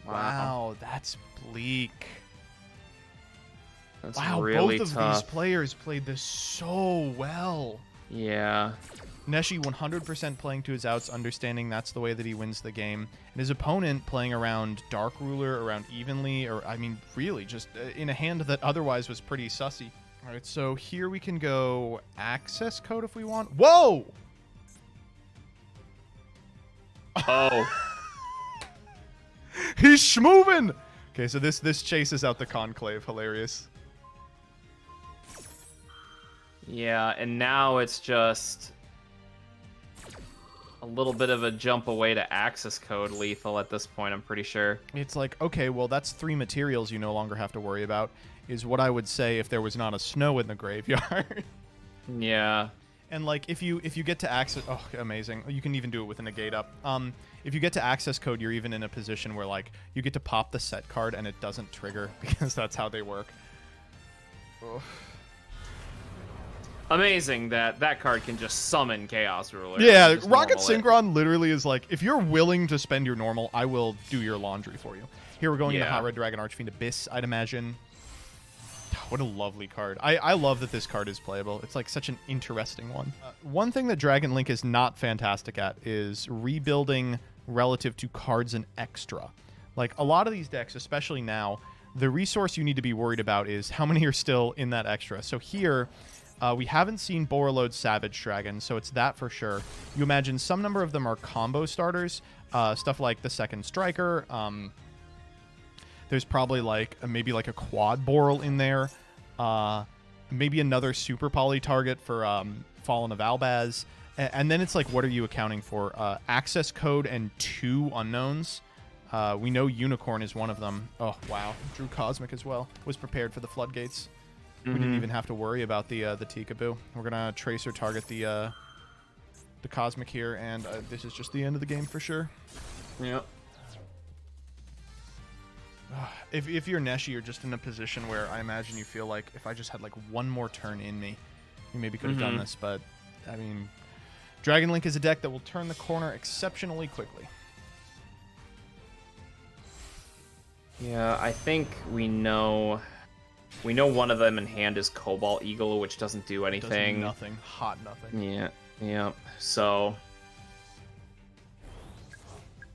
Wow, that's bleak. That's Wow, really both of tough. these players played this so well. Yeah. NESHY 100% playing to his outs, understanding that's the way that he wins the game. And his opponent playing around Dark Ruler, around Evenly, or, I mean, really, just in a hand that otherwise was pretty sussy. All right, so here we can go access code if we want. Whoa! Oh. He's schmovin'! Okay, so this chases out the Conclave. Hilarious. Yeah, and now it's just a little bit of a jump away to access code lethal at this point, I'm pretty sure. It's like, okay, well, that's 3 materials you no longer have to worry about, is what I would say if there was not a Snow in the graveyard. Yeah. And like if you get to access, oh, amazing! You can even do it with a negate up. If you get to access code, you're even in a position where like you get to pop the set card and it doesn't trigger because that's how they work. Oh. Amazing that card can just summon Chaos Ruler. Yeah, Rocket Synchron literally is like, if you're willing to spend your normal, I will do your laundry for you. Here we're going into Hot Red Dragon Archfiend Abyss, I'd imagine. What a lovely card. I love that this card is playable. It's like such an interesting one. One thing that Dragon Link is not fantastic at is rebuilding relative to cards and extra. Like a lot of these decks, especially now, the resource you need to be worried about is how many are still in that extra. So here, we haven't seen Borreload Savage Dragon, so it's that for sure. You imagine some number of them are combo starters, stuff like the second Striker. There's probably like maybe like a quad Boral in there. Maybe another super poly target for Fallen of Albaz. And then it's like, what are you accounting for? Access code and 2 unknowns. We know Unicorn is one of them. Oh, wow. Drew Cosmic as well. Was prepared for the Floodgates. We didn't even have to worry about the Tikaboo. We're gonna Tracer target the Cosmic here, and this is just the end of the game for sure. Yep. If you're Neshi, you're just in a position where I imagine you feel like if I just had like one more turn in me, you maybe could have done this. But I mean, Dragon Link is a deck that will turn the corner exceptionally quickly. Yeah, I think we know one of them in hand is Cobalt Eagle, which doesn't do anything. Does nothing. Hot nothing. Yeah. So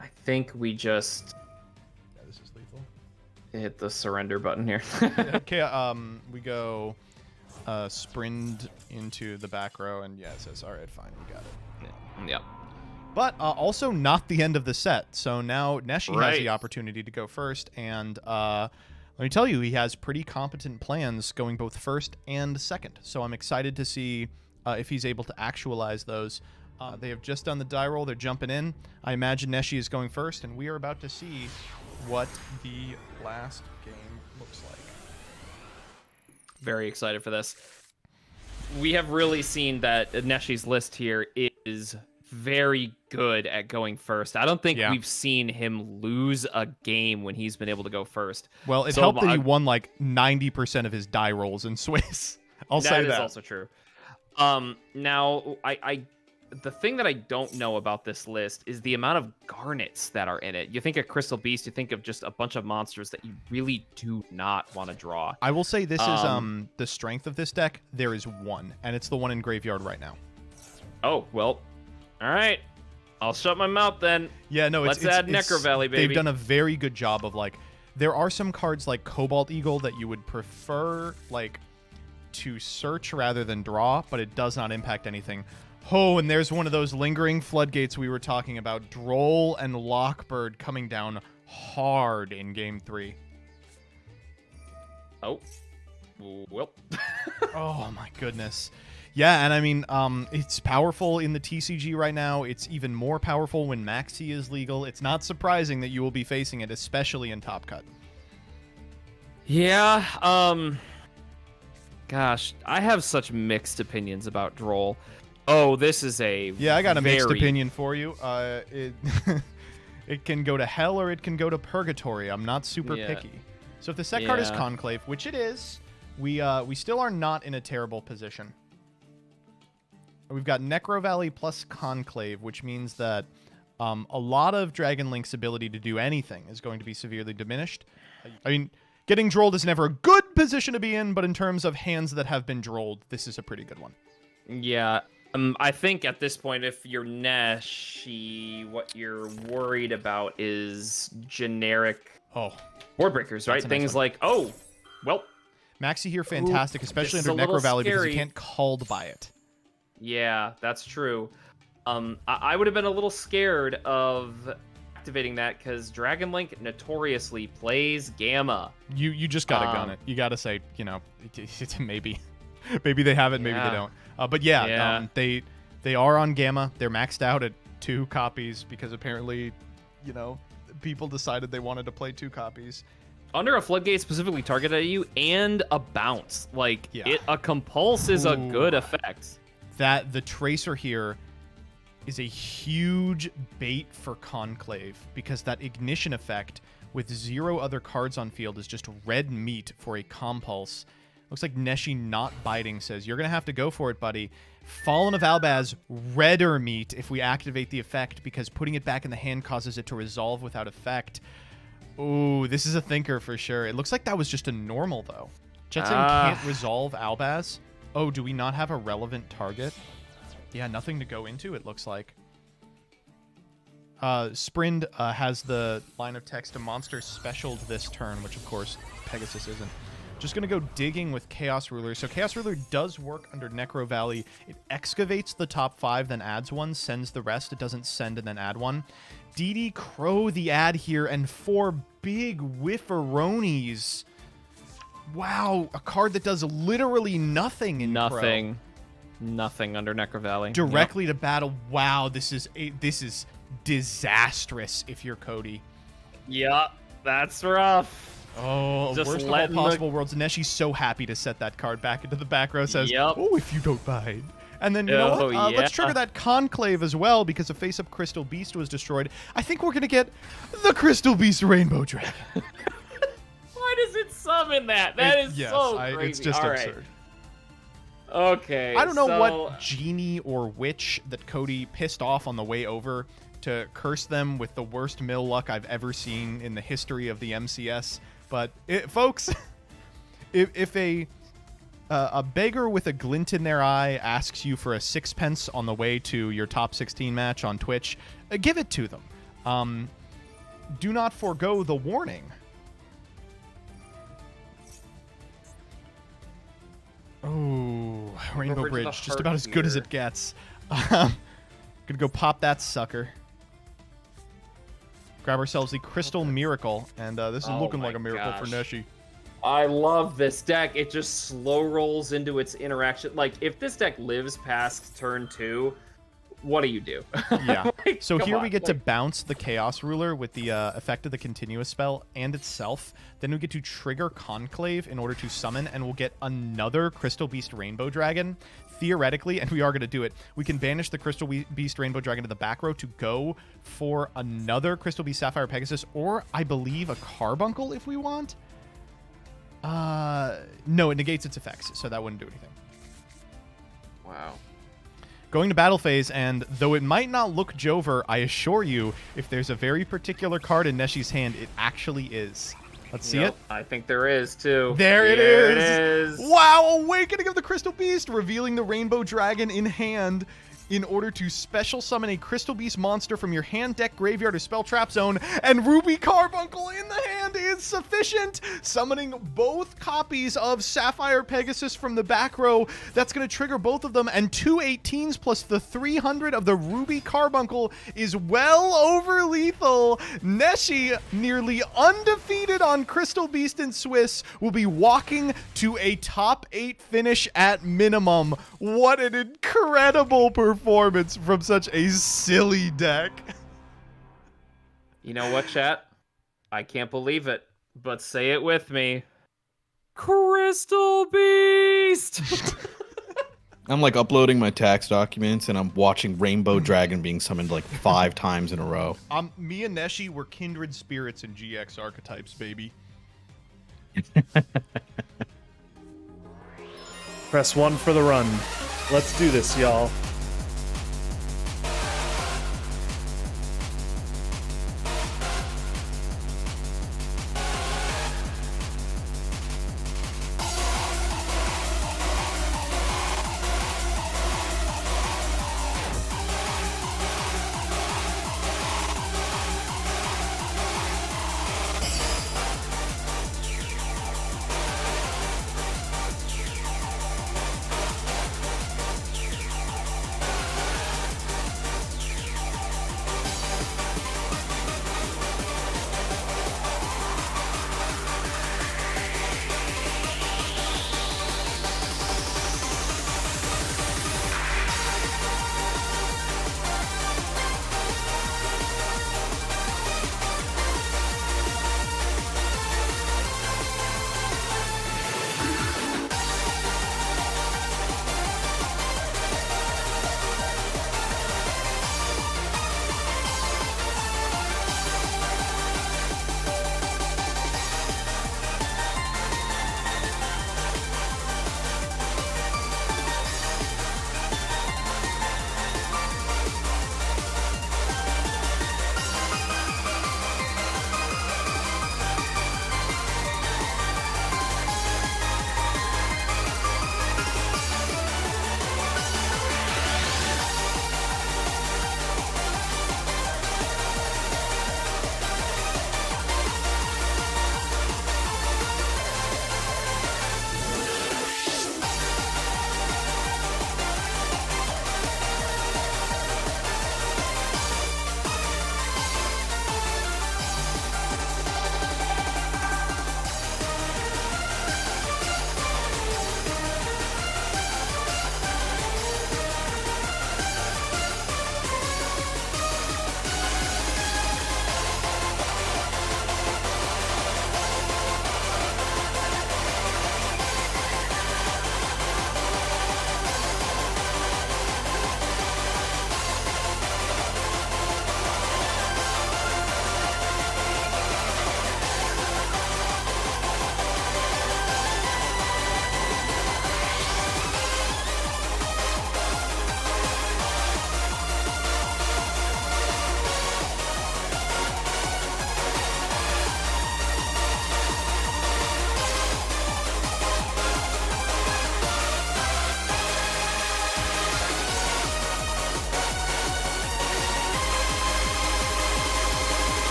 I think we just this is lethal. Hit the surrender button here. Okay, we go sprint into the back row, and yeah, it says, all right, fine, we got it. Yep. But also not the end of the set. So now Neshi has the opportunity to go first, and let me tell you, he has pretty competent plans going both first and second. So I'm excited to see if he's able to actualize those. They have just done the die roll. They're jumping in. I imagine Neshi is going first, and we are about to see what the last game looks like. Very excited for this. We have really seen that Neshi's list here is very good at going first. I don't think we've seen him lose a game when he's been able to go first. Well, it helped that he won like 90% of his die rolls in Swiss. I'll say that. That is also true. Now, the thing that I don't know about this list is the amount of garnets that are in it. You think of Crystal Beast, you think of just a bunch of monsters that you really do not want to draw. I will say this is the strength of this deck. There is one, and it's the one in graveyard right now. Oh, well, all right. I'll shut my mouth then. Yeah, no, let's add Necro Valley, baby. They've done a very good job of like, there are some cards like Cobalt Eagle that you would prefer like to search rather than draw, but it does not impact anything. Oh, and there's one of those lingering floodgates we were talking about. Droll and Lockbird coming down hard in Game 3. Oh. Well. Oh, my goodness. Yeah, and I mean, it's powerful in the TCG right now. It's even more powerful when Maxi is legal. It's not surprising that you will be facing it, especially in Top Cut. Yeah, gosh, I have such mixed opinions about Droll. Oh, this is a I got a mixed opinion for you. It can go to hell or it can go to purgatory. I'm not super picky. So if the set card is Conclave, which it is, we still are not in a terrible position. We've got Necro Valley plus Conclave, which means that a lot of Dragon Link's ability to do anything is going to be severely diminished. I mean, getting drolled is never a good position to be in, but in terms of hands that have been drolled, this is a pretty good one. Yeah. I think at this point, if you're NESHY, what you're worried about is generic board breakers, right? Things like, Maxi here, fantastic, especially under Necro Valley because you can't called by it. Yeah, that's true. I would have been a little scared of activating that because Dragon Link notoriously plays Gamma. You just gotta gun it. You gotta say, you know, maybe they have it, maybe they don't. But they are on Gamma. They're maxed out at 2 copies because apparently, you know, people decided they wanted to play 2 copies. Under a Floodgate specifically targeted at you and a bounce. Like, a Compulse is a good effect. that the Tracer here is a huge bait for Conclave, because that ignition effect with 0 other cards on field is just red meat for a Compulse. Looks like NESHY not biting says, you're going to have to go for it, buddy. Fallen of Albaz, redder meat if we activate the effect, because putting it back in the hand causes it to resolve without effect. Ooh, this is a thinker for sure. It looks like that was just a normal, though. Jetson can't resolve Albaz. Oh, do we not have a relevant target? Yeah, nothing to go into, it looks like. Sprind has the line of text, a monster specialed this turn, which of course Pegasus isn't. Just going to go digging with Chaos Ruler. So Chaos Ruler does work under Necro Valley. It excavates the top 5, then adds 1, sends the rest. It doesn't send and then add 1. DD Crow the add here, and 4 big whifferonis. Wow, a card that does literally nothing in Crow. Nothing under Necro Valley. Directly to battle. Wow, this is disastrous if you're Cody. Yep, that's rough. Oh, just worst of all possible worlds. NESHY's so happy to set that card back into the back row. Says, oh, if you don't mind. And then, you know what? Yeah. Let's trigger that Conclave as well, because a face-up Crystal Beast was destroyed. I think we're going to get the Crystal Beast Rainbow Dragon. Why does it summon that? That is so crazy. It's just absurd. Okay. I don't know what genie or witch that Cody pissed off on the way over to curse them with the worst mill luck I've ever seen in the history of the MCS. But, folks, if a beggar with a glint in their eye asks you for a 6 on the way to your top 16 match on Twitch, give it to them. Do not forego the warning. Oh, Rainbow Bridge, just about as good as it gets. Gonna go pop that sucker. Grab ourselves the Crystal Miracle, and this is looking like a miracle for NESHY. I love this deck. It just slow rolls into its interaction. Like, if this deck lives past turn 2, what do you do? Yeah. Like, so here on. we get to bounce the Chaos Ruler with the effect of the continuous spell and itself. Then we get to trigger Conclave in order to summon, and we'll get another Crystal Beast Rainbow Dragon. Theoretically, and we are going to do it, we can banish the Crystal Beast Rainbow Dragon to the back row to go for another Crystal Beast Sapphire Pegasus, or I believe a Carbuncle if we want. No, it negates its effects, so that wouldn't do anything. Wow. Going to battle phase, and though it might not look Jover, I assure you, if there's a very particular card in NESHY's hand, it actually is. Let's see it. I think there is, too. There it is. Wow, Awakening of the Crystal Beast, revealing the Rainbow Dragon in hand in order to special summon a Crystal Beast monster from your hand, deck, graveyard, or spell trap zone, and Ruby Carbuncle in the hand is sufficient, summoning both copies of Sapphire Pegasus from the back row. That's going to trigger both of them, and 2 18s plus the 300 of the Ruby Carbuncle is well over lethal. NESHY, nearly undefeated on Crystal Beast and Swiss, will be walking to a top 8 finish at minimum. What an incredible performance from such a silly deck. You know what, chat? I can't believe it, but say it with me. Crystal Beast! I'm like uploading my tax documents and I'm watching Rainbow Dragon being summoned like 5 times in a row. Me and NESHY were kindred spirits in GX archetypes, baby. Press 1 for the run. Let's do this, y'all.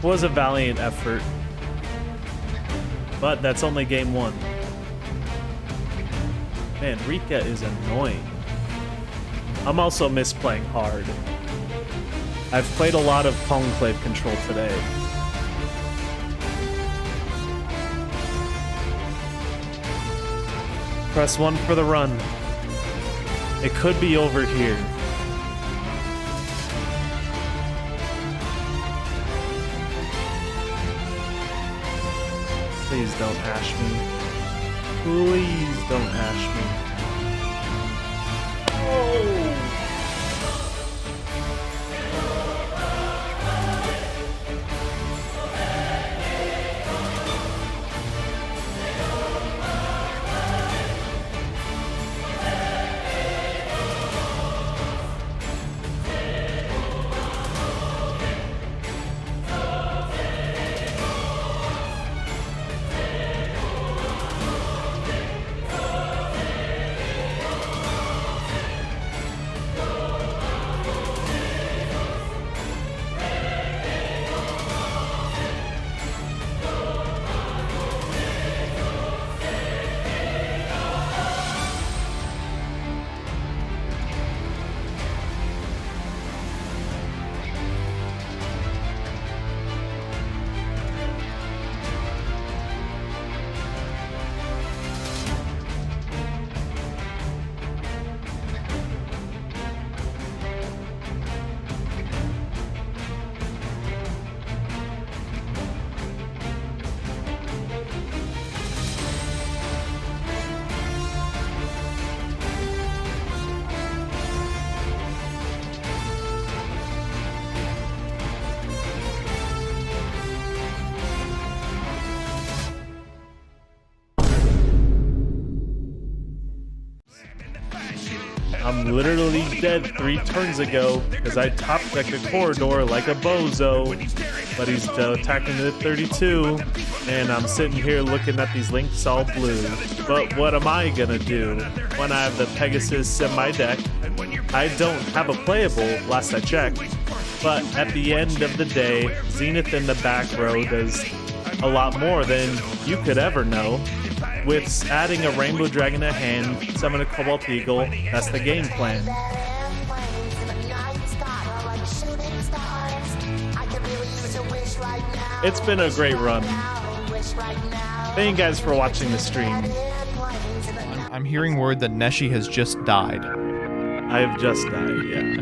Was a valiant effort. But that's only game 1. Man, Rikka is annoying. I'm also misplaying hard. I've played a lot of Conclave Control today. Press 1 for the run. It could be over here. Please don't hash me. Please don't hash me. I'm literally dead 3 turns ago because I top-decked a corridor like a bozo, but he's attacking the 32, and I'm sitting here looking at these links all blue. But what am I gonna do when I have the Pegasus in my deck? I don't have a playable, last I checked, but at the end of the day, Zenith in the back row does a lot more than you could ever know. With adding a Rainbow Dragon to hand, summon a Cobalt Eagle, that's the game plan. It's been a great run. Thank you guys for watching the stream. I'm hearing word that NESHY has just died. I have just died, yeah.